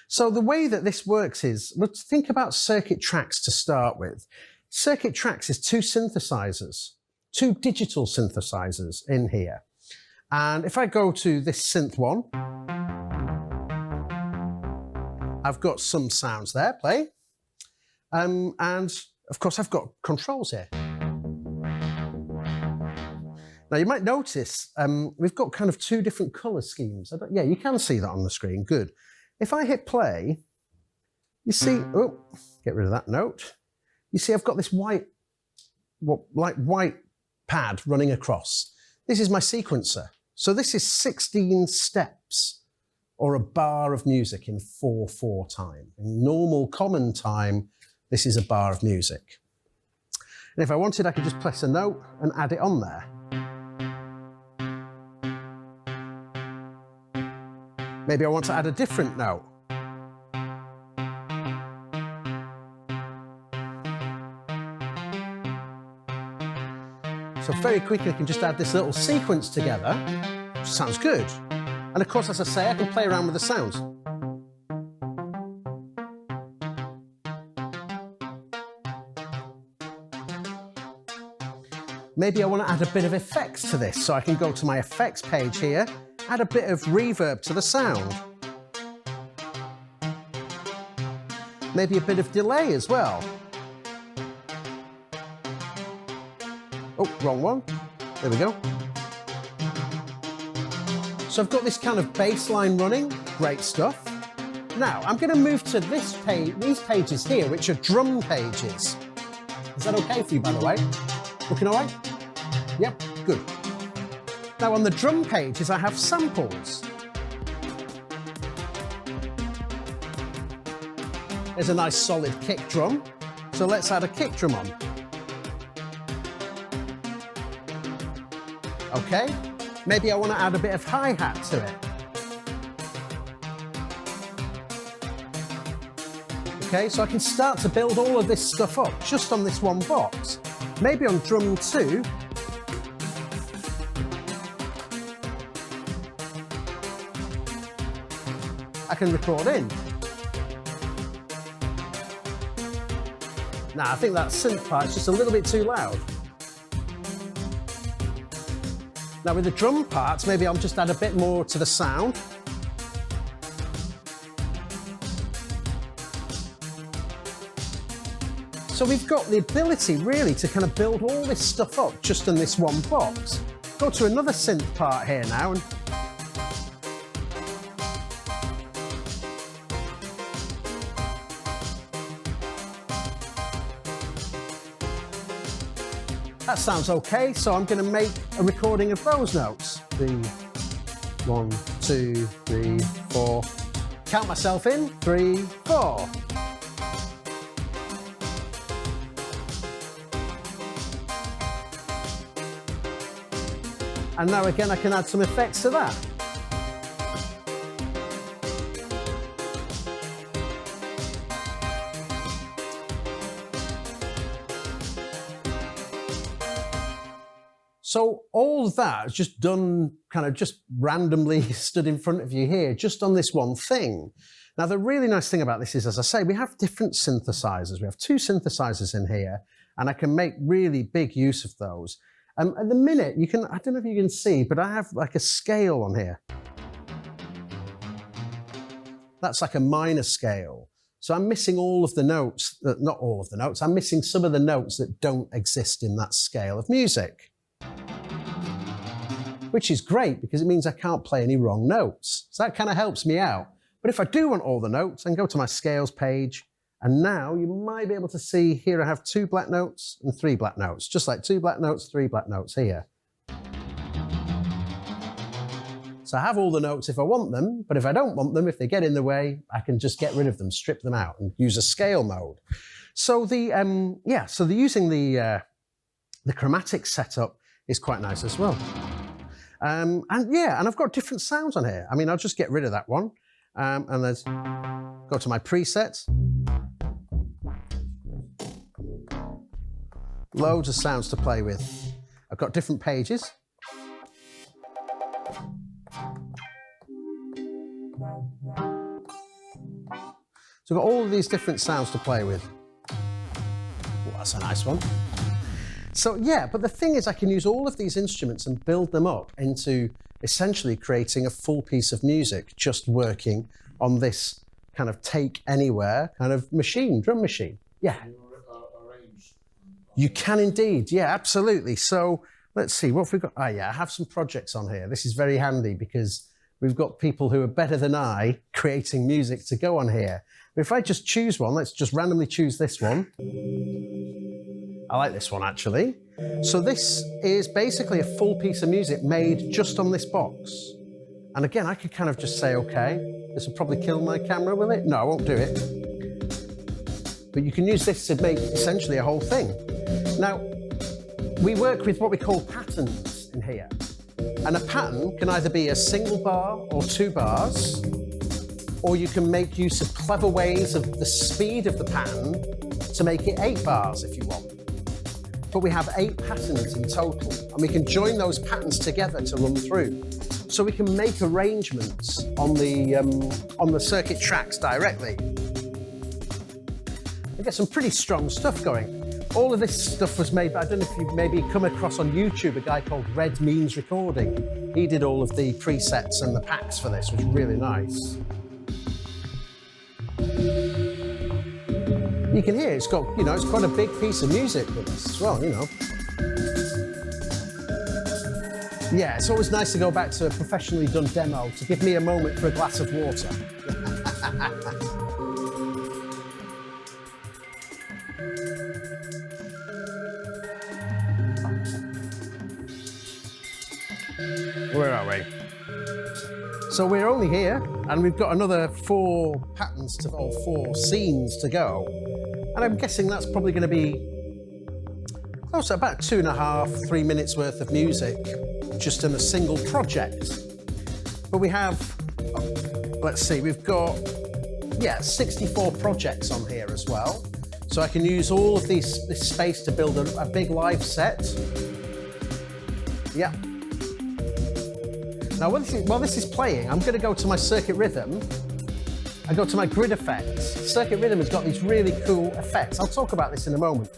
So the way that this works is, let's think about circuit tracks to start with. Circuit tracks is two synthesizers, two digital synthesizers in here. And if I go to this synth one, I've got some sounds there, play. And of course I've got controls here. Now you might notice we've got kind of two different color schemes. Yeah, you can see that on the screen, good. If I hit play, you see, oh, get rid of that note. You see I've got this white pad running across. This is my sequencer. So this is 16 steps or a bar of music in 4/4 time. In normal common time, this is a bar of music. And if I wanted, I could just press a note and add it on there. Maybe I want to add a different note. So very quickly I can just add this little sequence together. Sounds good. And of course, as I say, I can play around with the sounds. Maybe I want to add a bit of effects to this, so I can go to my effects page here, add a bit of reverb to the sound. Maybe a bit of delay as well. Oh, wrong one. There we go. So I've got this kind of bass line running, great stuff. Now, I'm going to move to this page, these pages here, which are drum pages. Is that okay for you, by the way? Looking all right? Yep, good. Now, on the drum pages, I have samples. There's a nice solid kick drum. So let's add a kick drum on. Okay. Maybe I want to add a bit of hi-hat to it. Okay, so I can start to build all of this stuff up just on this one box. Maybe on drum 2, I can record in. Now, I think that synth part's just a little bit too loud. Now with the drum parts, maybe I'll just add a bit more to the sound. So we've got the ability really to kind of build all this stuff up just in this one box. Go to another synth part here now and that sounds okay, so I'm going to make a recording of those notes. 1, 2, 3, 4. Count myself in. 3, 4. And now again, I can add some effects to that. So all of that is just done kind of just randomly stood in front of you here, just on this one thing. Now, the really nice thing about this is, as I say, we have different synthesizers. We have 2 synthesizers in here, and I can make really big use of those. At the minute, you can, I don't know if you can see, but I have like a scale on here. That's like a minor scale. So I'm missing all of the notes, not all of the notes, I'm missing some of the notes that don't exist in that scale of music. Which is great because it means I can't play any wrong notes. So that kind of helps me out. But if I do want all the notes, I can go to my scales page, and now you might be able to see here I have 2 black notes and 3 black notes, just like 2 black notes, 3 black notes here. So I have all the notes if I want them, but if I don't want them, if they get in the way, I can just get rid of them, strip them out, and use a scale mode. So using the chromatic setup is quite nice as well. And I've got different sounds on here. I mean, I'll just get rid of that one, and let's go to my presets. Loads of sounds to play with. I've got different pages. So I've got all of these different sounds to play with. Oh, that's a nice one. So yeah, but the thing is I can use all of these instruments and build them up into essentially creating a full piece of music just working on this kind of take anywhere kind of machine, drum machine. Yeah. You can indeed, yeah, absolutely. So let's see, what have we got? I have some projects on here. This is very handy because we've got people who are better than I creating music to go on here. But if I just choose one, let's just randomly choose this one. I like this one actually. So this is basically a full piece of music made just on this box. And again, I could kind of just say, okay, this will probably kill my camera, will it? No, I won't do it. But you can use this to make essentially a whole thing. Now, we work with what we call patterns in here. And a pattern can either be a single bar or 2 bars, or you can make use of clever ways of the speed of the pattern to make it 8 bars if you want. But we have 8 patterns in total, and we can join those patterns together to run through. So we can make arrangements on the circuit tracks directly. We get some pretty strong stuff going. All of this stuff was made, I don't know if you've maybe come across on YouTube, a guy called Red Means Recording. He did all of the presets and the packs for this, which was really nice. You can hear it's got, it's quite a big piece of music with this as well, Yeah, it's always nice to go back to a professionally done demo to give me a moment for a glass of water. Where are we? So we're only here, and we've got another 4 patterns or 4 scenes to go. And I'm guessing that's probably going to be close to about 2.5, 3 minutes worth of music just in a single project. But we have, let's see, we've got, 64 projects on here as well. So I can use all of this space to build a big live set. Yeah. Now, while this is playing, I'm going to go to my circuit rhythm. I go to my grid effects. Circuit rhythm has got these really cool effects. I'll talk about this in a moment.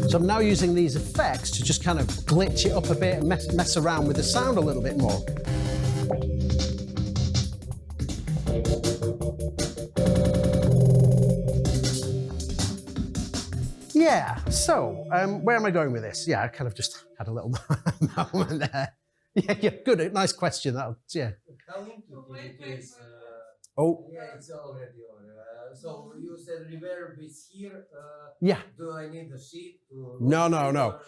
So I'm now using these effects to just kind of glitch it up a bit and mess around with the sound a little bit more. Yeah, so where am I going with this? Yeah, I kind of just had a little moment there. Yeah, good, nice question. Yeah. Oh. Yeah, it's already on. So you said reverb is here. Yeah. Do I need a sheet? No.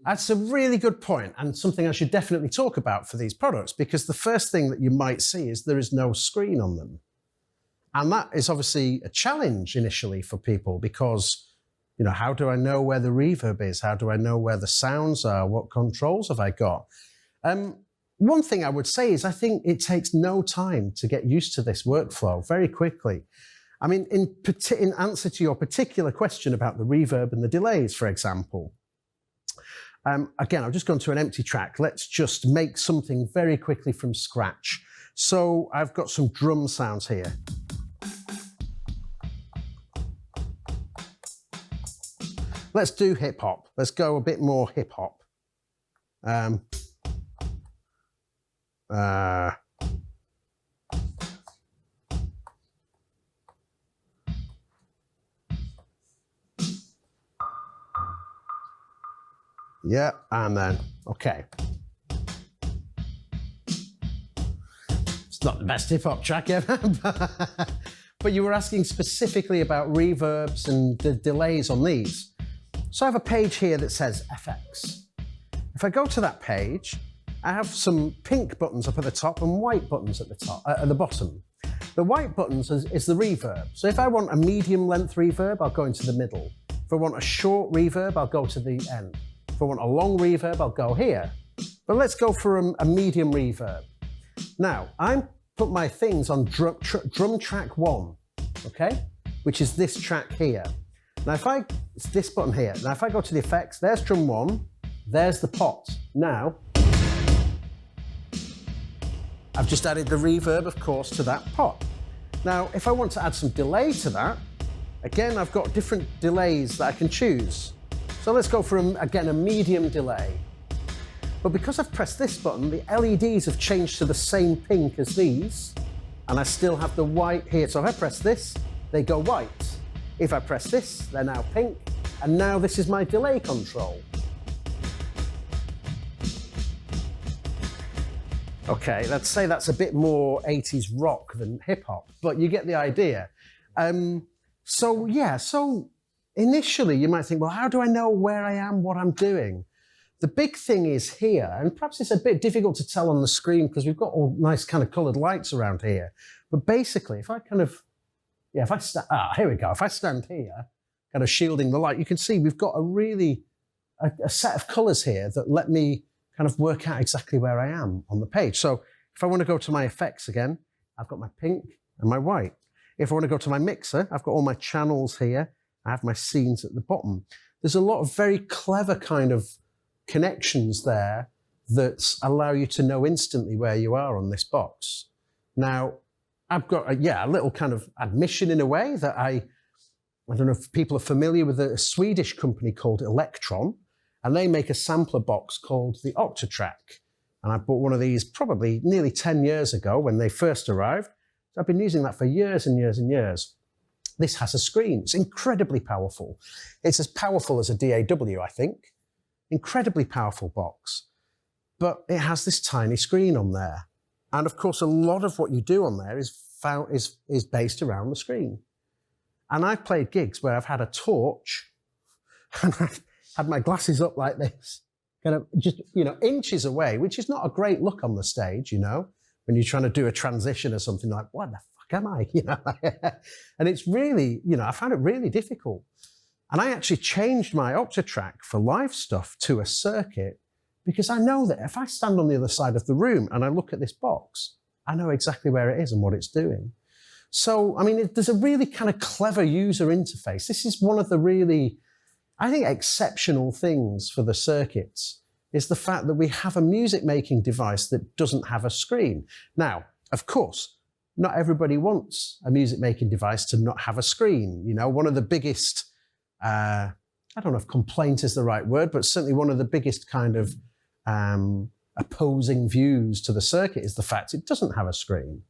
That's a really good point, and something I should definitely talk about for these products, because the first thing that you might see is there is no screen on them. And that is obviously a challenge initially for people because, how do I know where the reverb is? How do I know where the sounds are? What controls have I got? One thing I would say is I think it takes no time to get used to this workflow very quickly. I mean, in answer to your particular question about the reverb and the delays, for example, Again, I've just gone to an empty track. Let's just make something very quickly from scratch. So I've got some drum sounds here. Let's do hip hop. Let's go a bit more hip hop. Yeah, and then, okay. It's not the best hip hop track ever, but you were asking specifically about reverbs and the delays on these. So I have a page here that says FX. If I go to that page, I have some pink buttons up at the top and white buttons at the top, at the bottom. The white buttons is the reverb. So if I want a medium length reverb, I'll go into the middle. If I want a short reverb, I'll go to the end. If I want a long reverb, I'll go here. But let's go for a medium reverb. Now, I put my things on drum track 1, okay? Which is this track here. Now, it's this button here. Now, if I go to the effects, there's drum 1, there's the pot. Now, I've just added the reverb, of course, to that pot. Now, if I want to add some delay to that, again, I've got different delays that I can choose. So let's go for, again, a medium delay. But because I've pressed this button, the LEDs have changed to the same pink as these, and I still have the white here. So if I press this, they go white. If I press this, they're now pink, and now this is my delay control. Okay, let's say that's a bit more 80s rock than hip hop, but you get the idea. So initially you might think, well, how do I know where I am, what I'm doing? The big thing is here, and perhaps it's a bit difficult to tell on the screen because we've got all nice kind of colored lights around here. But basically, if I kind of, here we go. If I stand here, kind of shielding the light, you can see we've got a set of colors here that let me kind of work out exactly where I am on the page. So if I want to go to my effects again, I've got my pink and my white. If I want to go to my mixer, I've got all my channels here. I have my scenes at the bottom. There's a lot of very clever kind of connections there that allow you to know instantly where you are on this box. Now, I've got a little kind of admission in a way that I don't know if people are familiar with a Swedish company called Electron, and they make a sampler box called the Octatrack. And I bought one of these probably nearly 10 years ago when they first arrived. So I've been using that for years and years and years. This has a screen. It's incredibly powerful. It's as powerful as a DAW, I think. Incredibly powerful box. But it has this tiny screen on there. And of course, a lot of what you do on there is based around the screen. And I've played gigs where I've had a torch and I've had my glasses up like this, kind of just, inches away, which is not a great look on the stage, when you're trying to do a transition or something like, what the fuck am I, And it's really, I found it really difficult. And I actually changed my Octatrack for live stuff to a circuit because I know that if I stand on the other side of the room and I look at this box, I know exactly where it is and what it's doing. So, I mean, there's a really kind of clever user interface. This is one of the really, I think, exceptional things for the circuits is the fact that we have a music-making device that doesn't have a screen. Now, of course, not everybody wants a music-making device to not have a screen. One of the biggest, I don't know if complaint is the right word, but certainly one of the biggest kind of opposing views to the circuit is the fact it doesn't have a screen.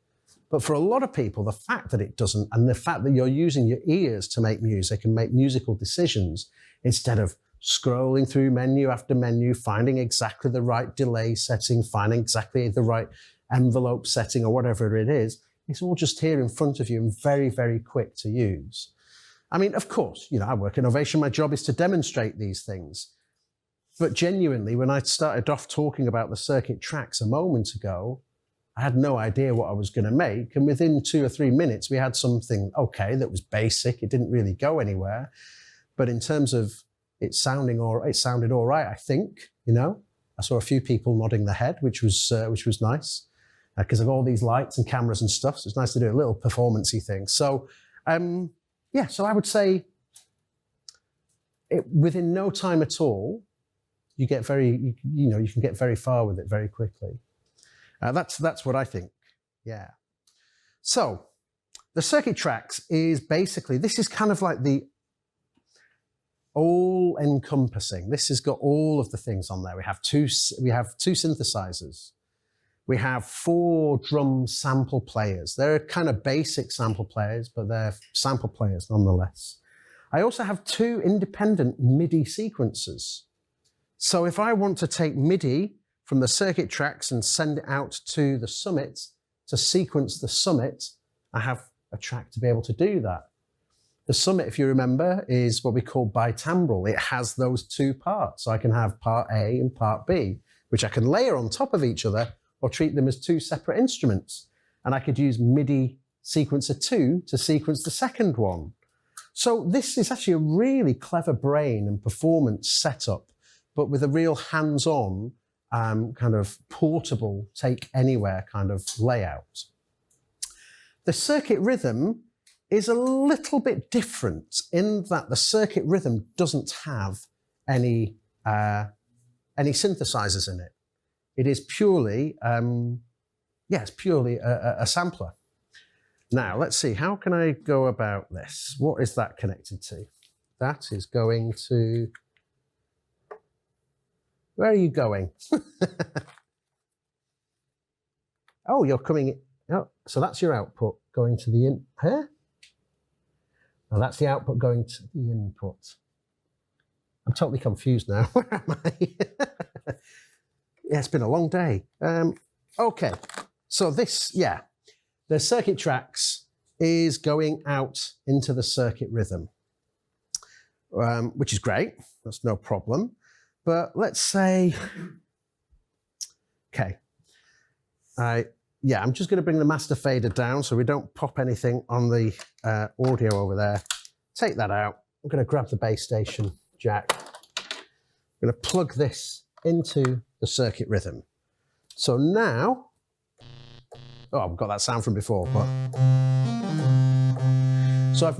But for a lot of people, the fact that it doesn't, and the fact that you're using your ears to make music and make musical decisions, instead of scrolling through menu after menu, finding exactly the right delay setting, finding exactly the right envelope setting or whatever it is, it's all just here in front of you and very, very quick to use. I mean, of course, I work in Novation. My job is to demonstrate these things. But genuinely, when I started off talking about the circuit tracks a moment ago, I had no idea what I was going to make. And within 2 or 3 minutes, we had something okay that was basic. It didn't really go anywhere. But in terms of it sounded all right, I think, I saw a few people nodding their head, which was nice because of all these lights and cameras and stuff. So it's nice to do a little performance-y thing. So, so I would say within no time at all, you get you can get very far with it very quickly. That's what I think. Yeah. So the circuit tracks is basically, this is kind of like the all-encompassing. This has got all of the things on there. We have two synthesizers. We have 4 drum sample players. They're kind of basic sample players, but they're sample players nonetheless. I also have 2 independent MIDI sequencers. So if I want to take MIDI from the circuit tracks and send it out to the summit to sequence the summit, I have a track to be able to do that. The summit, if you remember, is what we call bitimbral. It has those 2 parts. So I can have part A and part B, which I can layer on top of each other or treat them as 2 separate instruments. And I could use MIDI sequencer 2 to sequence the second one. So this is actually a really clever brain and performance setup, but with a real hands-on kind of portable, take anywhere kind of layout. The circuit rhythm is a little bit different in that the circuit rhythm doesn't have any synthesizers in it. It is purely, it's purely a sampler. Now, let's see, how can I go about this? What is that connected to? That is going to, where are you going? Oh, you're coming in. Oh, so that's your output going to the in, huh? Oh, that's the output going to the input. I'm totally confused now. Where am I? Yeah, it's been a long day. Okay, so this, yeah, the circuit tracks is going out into the circuit rhythm, which is great. That's no problem. But let's say, okay, I'm just going to bring the master fader down so we don't pop anything on the audio over there. Take that out. I'm going to grab the base station jack. I'm going to plug this into the circuit rhythm. So now, oh, I've got that sound from before, but. So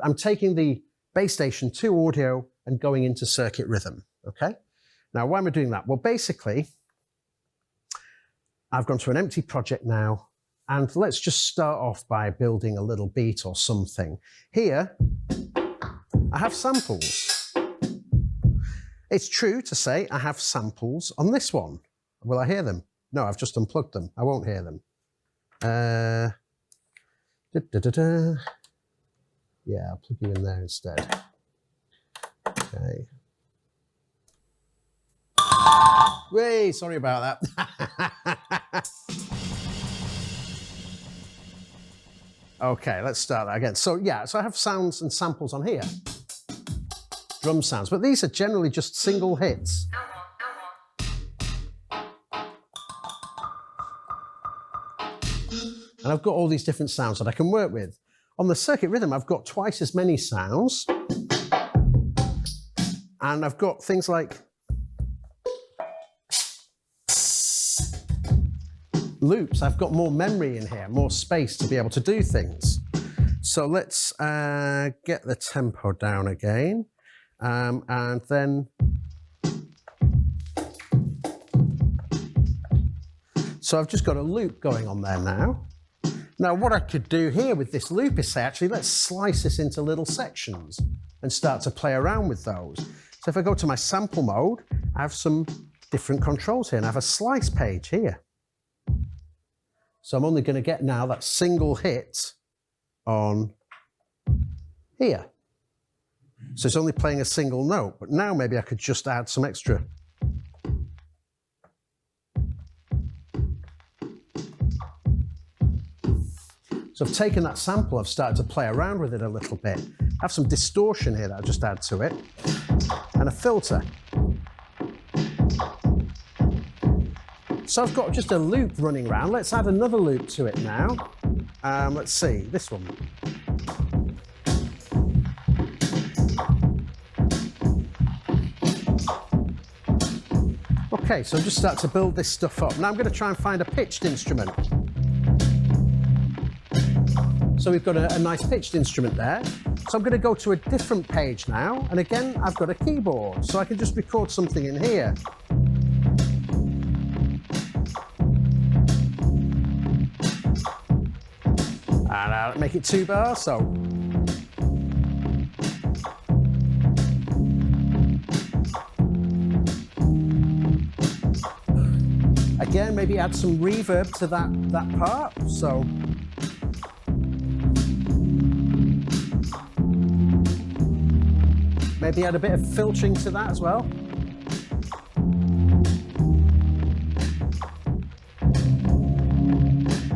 I'm taking the base station to audio and going into circuit rhythm, okay? Now, why am I doing that? Well, basically, I've gone to an empty project now, and let's just start off by building a little beat or something. Here, I have samples. It's true to say I have samples on this one. Will I hear them? No, I've just unplugged them. I won't hear them. Yeah, I'll plug you in there instead. Okay. Wait, sorry about that. Okay, let's start that again. So yeah, so I have sounds and samples on here. Drum sounds, but these are generally just single hits. And I've got all these different sounds that I can work with. On the circuit rhythm, I've got twice as many sounds. And I've got things like loops. I've got more memory in here, more space to be able to do things. So let's get the tempo down again. And then, so I've just got a loop going on there now. Now what I could do here with this loop is say, actually, let's slice this into little sections and start to play around with those. So if I go to my sample mode, I have some different controls here, and I have a slice page here. So I'm only going to get now that single hit on here. So it's only playing a single note, but now maybe I could just add some extra. So I've taken that sample, I've started to play around with it a little bit. I have some distortion here that I'll just add to it, and a filter. So I've got just a loop running around. Let's add another loop to it now. Let's see, this one. Okay, so just start to build this stuff up. Now I'm going to try and find a pitched instrument. So we've got a nice pitched instrument there. So I'm going to go to a different page now, and again, I've got a keyboard, so I can just record something in here. And I'll make it 2 bars, so. Again, maybe add some reverb to that part, so. Maybe add a bit of filtering to that as well.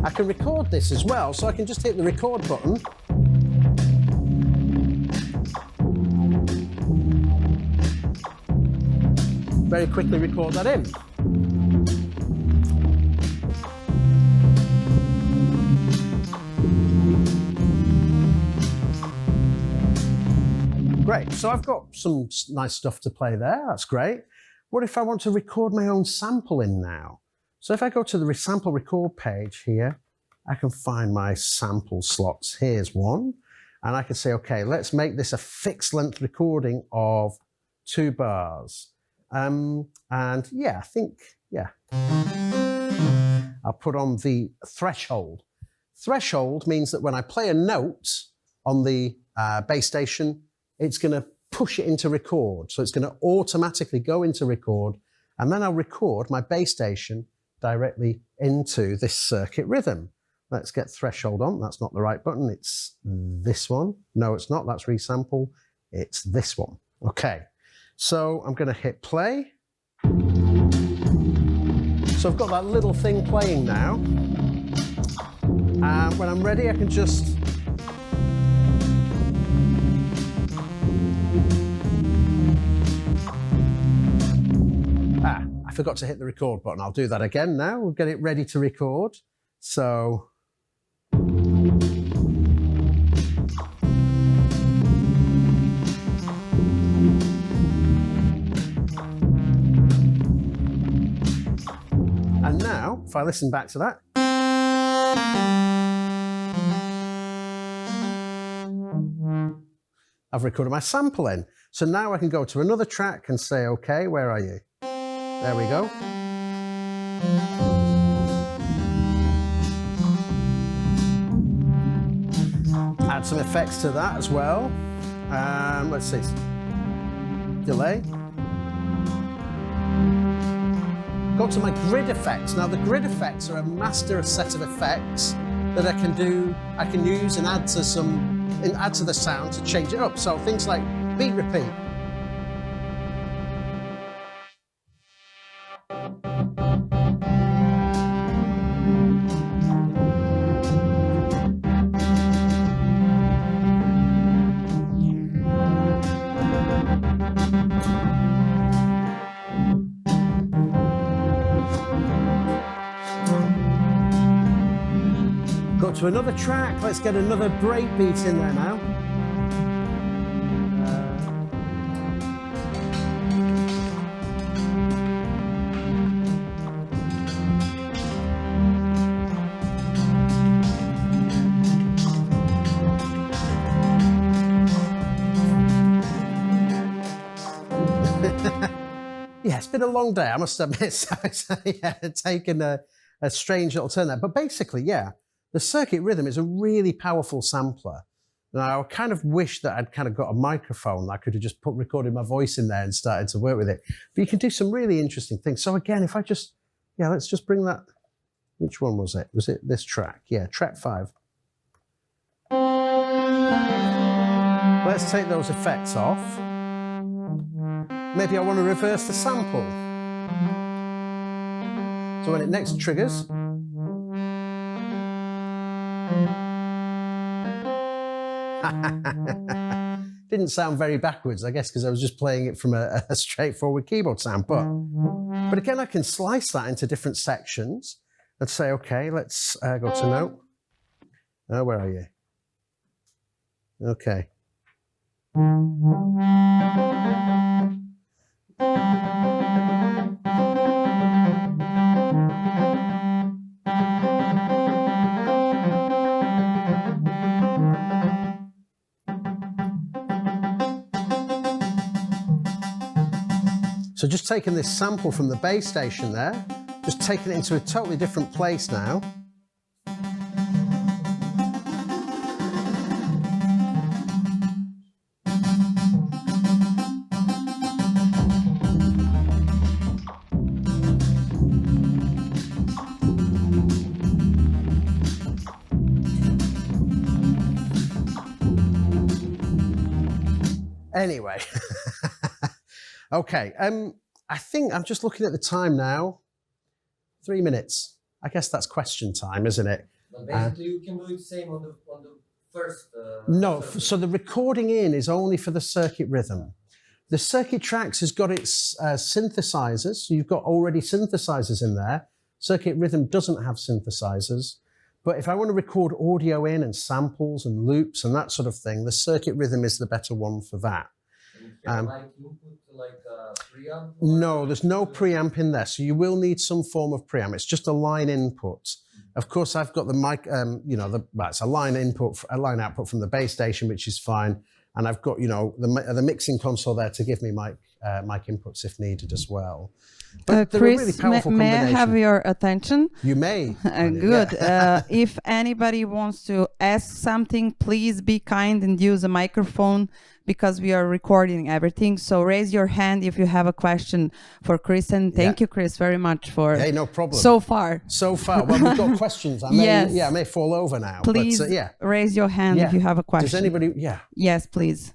I can record this as well, so I can just hit the record button. Very quickly record that in. Great, so I've got some nice stuff to play there, that's great. What if I want to record my own sample in now? So if I go to the sample record page here, I can find my sample slots. Here's one, and I can say, okay, let's make this a fixed length recording of 2 bars. And yeah, I think, yeah. I'll put on the threshold. Threshold means that when I play a note on the bass station, it's going to push it into record. So it's going to automatically go into record, and then I'll record my bass station directly into this circuit rhythm. Let's get threshold on. That's not the right button. It's this one. No, it's not. That's resample. It's this one. Okay. So I'm going to hit play. So I've got that little thing playing now. And when I'm ready, I can just I forgot to hit the record button. I'll do that again now. We'll get it ready to record. So and now, if I listen back to that, I've recorded my sample in. So now I can go to another track and say, okay, where are you? There we go. Add some effects to that as well. Let's see. Delay. Go to my grid effects. Now the grid effects are a master set of effects that I can use and add to the sound to change it up. So things like beat repeat. Go to another track. Let's get another break beat in there now. Yeah, it's been a long day, I must admit. So yeah, taken a strange little turn there. But basically, yeah, the circuit rhythm is a really powerful sampler. Now, I kind of wish that I'd kind of got a microphone. I could have just recorded my voice in there and started to work with it. But you can do some really interesting things. So again, if I just, yeah, let's just bring that. Which one was it? Was it this track? Yeah, track 5. Let's take those effects off. Maybe I want to reverse the sample. So when it next triggers, didn't sound very backwards, I guess, because I was just playing it from a straightforward keyboard sound. But again, I can slice that into different sections and say, okay, let's go to note. Where are you? Okay. So just taking this sample from the base station there, just taking it into a totally different place now. Anyway, okay, I think I'm just looking at the time now. 3 minutes. I guess that's question time, isn't it? But basically, you can do it same on the first. No, first so the recording in is only for the circuit rhythm. The circuit tracks has got its synthesizers, so you've got already synthesizers in there. Circuit rhythm doesn't have synthesizers. But if I want to record audio in and samples and loops and that sort of thing, the circuit rhythm is the better one for that. like input, like preamp? No, there's no preamp in there, so you will need some form of preamp. It's just a line input. Of course, I've got the mic, you know, it's a line input, a line output from the base station, which is fine. And I've got, you know, the mixing console there to give me mic inputs if needed as well. But they're a really Chris, powerful may I have combination. your attention? You may. Good. Yeah. If anybody wants to ask something, please be kind and use a microphone because we are recording everything. So raise your hand if you have a question for Chris. And thank you, Chris, very much for Hey, no problem. so far. So far. Well, we've got questions. I may, Yes. yeah, I may fall over now. Please But, yeah. raise your hand if you have a question. Does anybody, yeah. Yes, please.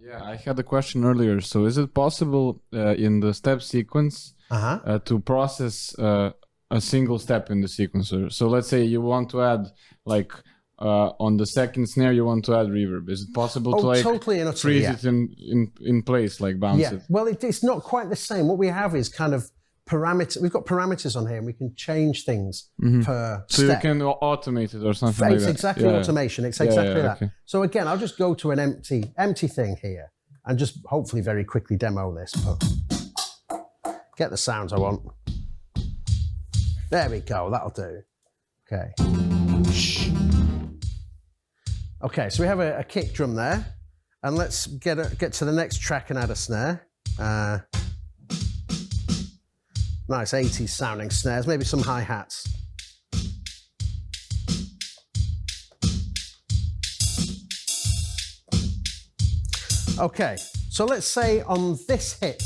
Yeah, I had a question earlier. So is it possible in the step sequence to process a single step in the sequencer? So let's say you want to add like on the second snare, you want to add reverb. Is it possible to like totally and utterly, freeze it in place, like bounce it? Well, it's not quite the same. What we have is kind of parameters. We've got parameters on here and we can change things per So step. you can automate it or something It's like that. exactly automation. It's exactly that. Okay. So again, I'll just go to an empty thing here and just hopefully very quickly demo this. But get the sounds I want. There we go. That'll do. Okay. Shh. Okay, so we have a kick drum there, and let's get to the next track and add a snare. Nice 80s sounding snares, maybe some hi-hats. Okay, so let's say on this hit,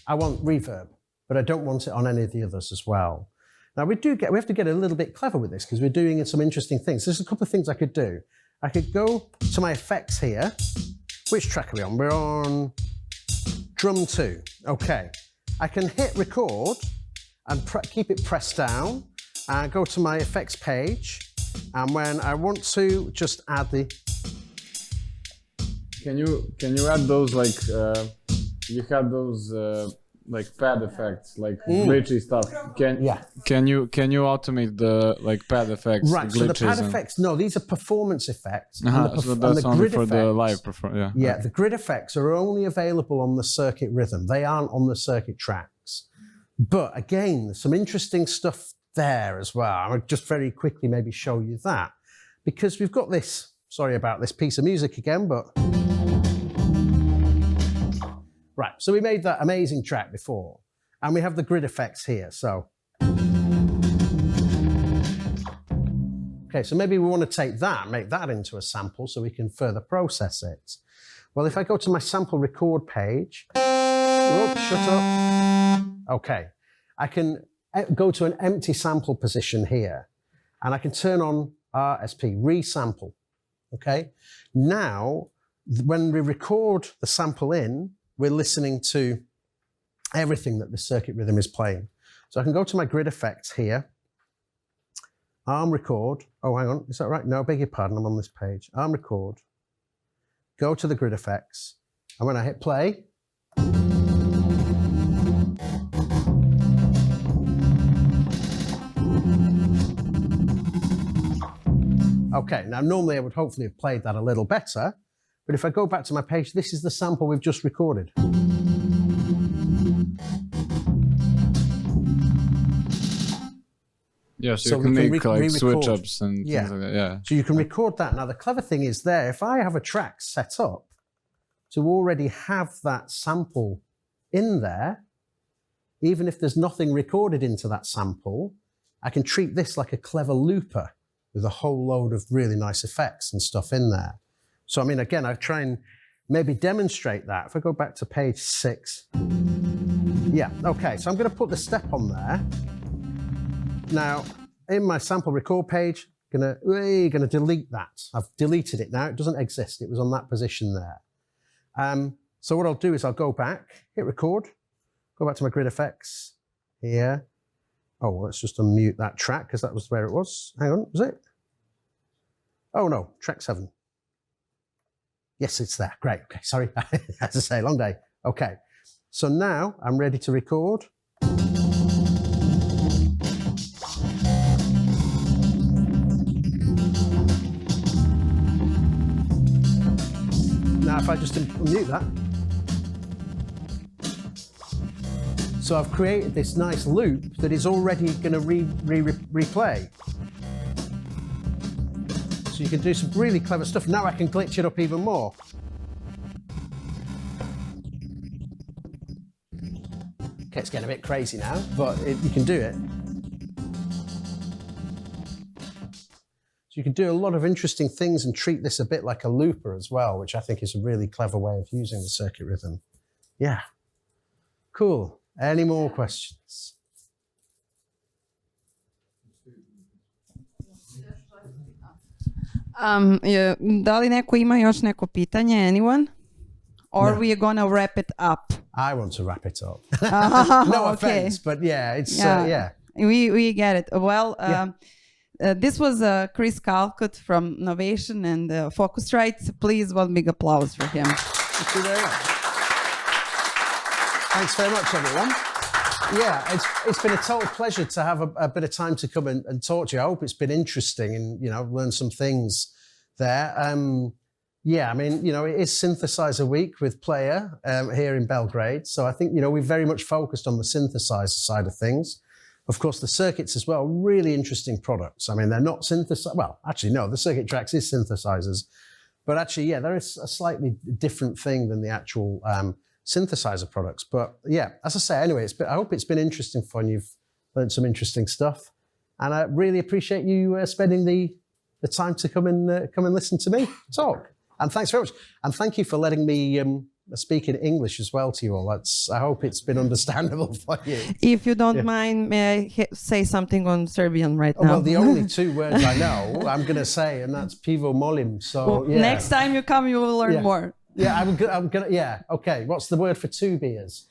I want reverb, but I don't want it on any of the others as well. Now we have to get a little bit clever with this because we're doing some interesting things. There's a couple of things I could do. I could go to my effects here. Which track are we on? We're on drum 2. Okay. I can hit record and keep it pressed down and go to my effects page. And when I want to just add the... Can you add those like you have those like pad effects, like glitchy stuff? Can you automate the like pad effects? Right, so the pad effects, no, these are performance effects. So that's only for the live performance. Yeah, the grid effects are only available on the circuit rhythm. They aren't on the circuit tracks. But again, there's some interesting stuff there as well. I'll just very quickly maybe show you that. Because we've got this, sorry about this piece of music again, but... Right, so we made that amazing track before, and we have the grid effects here, so. Okay, so maybe we want to take that, make that into a sample so we can further process it. Well, if I go to my sample record page, whoop, shut up. Okay, I can go to an empty sample position here, and I can turn on RSP, resample, okay? Now, when we record the sample in, we're listening to everything that the circuit rhythm is playing. So I can go to my grid effects here, arm record. Oh, hang on, is that right? No, I beg your pardon, I'm on this page. Arm record, go to the grid effects, and when I hit play, okay, now normally I would hopefully have played that a little better, but if I go back to my page, this is the sample we've just recorded. Yeah, so you can make like switch ups and things like that. Yeah. So you can record that. Now the clever thing is there, if I have a track set up to already have that sample in there, even if there's nothing recorded into that sample, I can treat this like a clever looper with a whole load of really nice effects and stuff in there. So I mean, again, I try and maybe demonstrate that. If I go back to page 6. Yeah, okay, so I'm going to put the step on there. Now, in my sample record page, gonna delete that. I've deleted it now. It doesn't exist. It was on that position there. So what I'll do is I'll go back, hit record, go back to my grid effects here. Oh, well, let's just unmute that track because that was where it was. Hang on, was it? Oh no, track 7. Yes, it's there. Great. Okay, sorry. As I say, long day. Okay. So now I'm ready to record. Now if I just unmute that. So I've created this nice loop that is already going to replay. So you can do some really clever stuff. Now I can glitch it up even more. Okay, it's getting a bit crazy now, but you can do it. So you can do a lot of interesting things and treat this a bit like a looper as well, which I think is a really clever way of using the circuit rhythm. Yeah, cool. Any more questions? Da li neko ima još neko pitanje? Anyone? Or No. we are gonna wrap it up? I want to wrap it up. No offense, but yeah, it's yeah. We get it. Well, this was Chris Calcutt from Novation and Focusrite. Please, one big applause for him. Thank you very much. Thanks very much, everyone. Yeah, it's been a total pleasure to have a bit of time to come and talk to you. I hope it's been interesting and, you know, learn some things there. Yeah, I mean, you know, it is Synthesizer Week with Player here in Belgrade. So I think, you know, we're very much focused on the synthesizer side of things. Of course, the circuits as well, really interesting products. I mean, they're not synthesizers. Well, actually, no, the circuit tracks is synthesizers. But actually, yeah, there is a slightly different thing than the actual synthesizer products. But yeah, as I say, anyway, I hope it's been interesting for you. You've learned some interesting stuff. And I really appreciate you spending the time to come and listen to me talk. And thanks very much. And thank you for letting me speak in English as well to you all. I hope it's been understandable for you. If you don't mind, may I say something on Serbian right now? Well, the only 2 words I know, I'm going to say, and that's pivo molim. So, well, yeah. Next time you come, you will learn more. Yeah, I'm gonna. Yeah, okay. What's the word for 2 beers?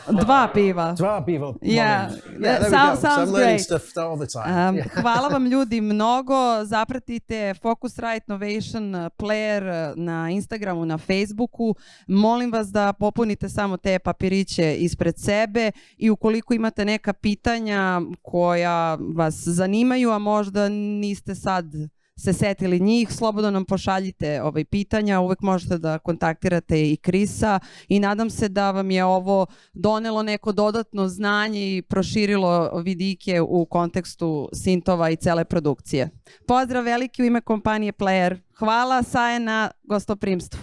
Dva piva. Dva piva. Yeah, there we go. sounds So I'm learning great. stuff all the time. Hvala vam ljudi mnogo. Zapratite Focusrite Novation Player na Instagramu, na Facebooku. Molim vas da popunite samo te papiriće ispred sebe i ukoliko imate neka pitanja koja vas zanimaju, a možda niste sad se setili njih, slobodno nam pošaljite pitanja, uvek možete da kontaktirate i Krisa i nadam se da vam je ovo donelo neko dodatno znanje i proširilo vidike u kontekstu sintova i cele produkcije. Pozdrav veliki u ime kompanije Player. Hvala Saje na gostoprimstvu.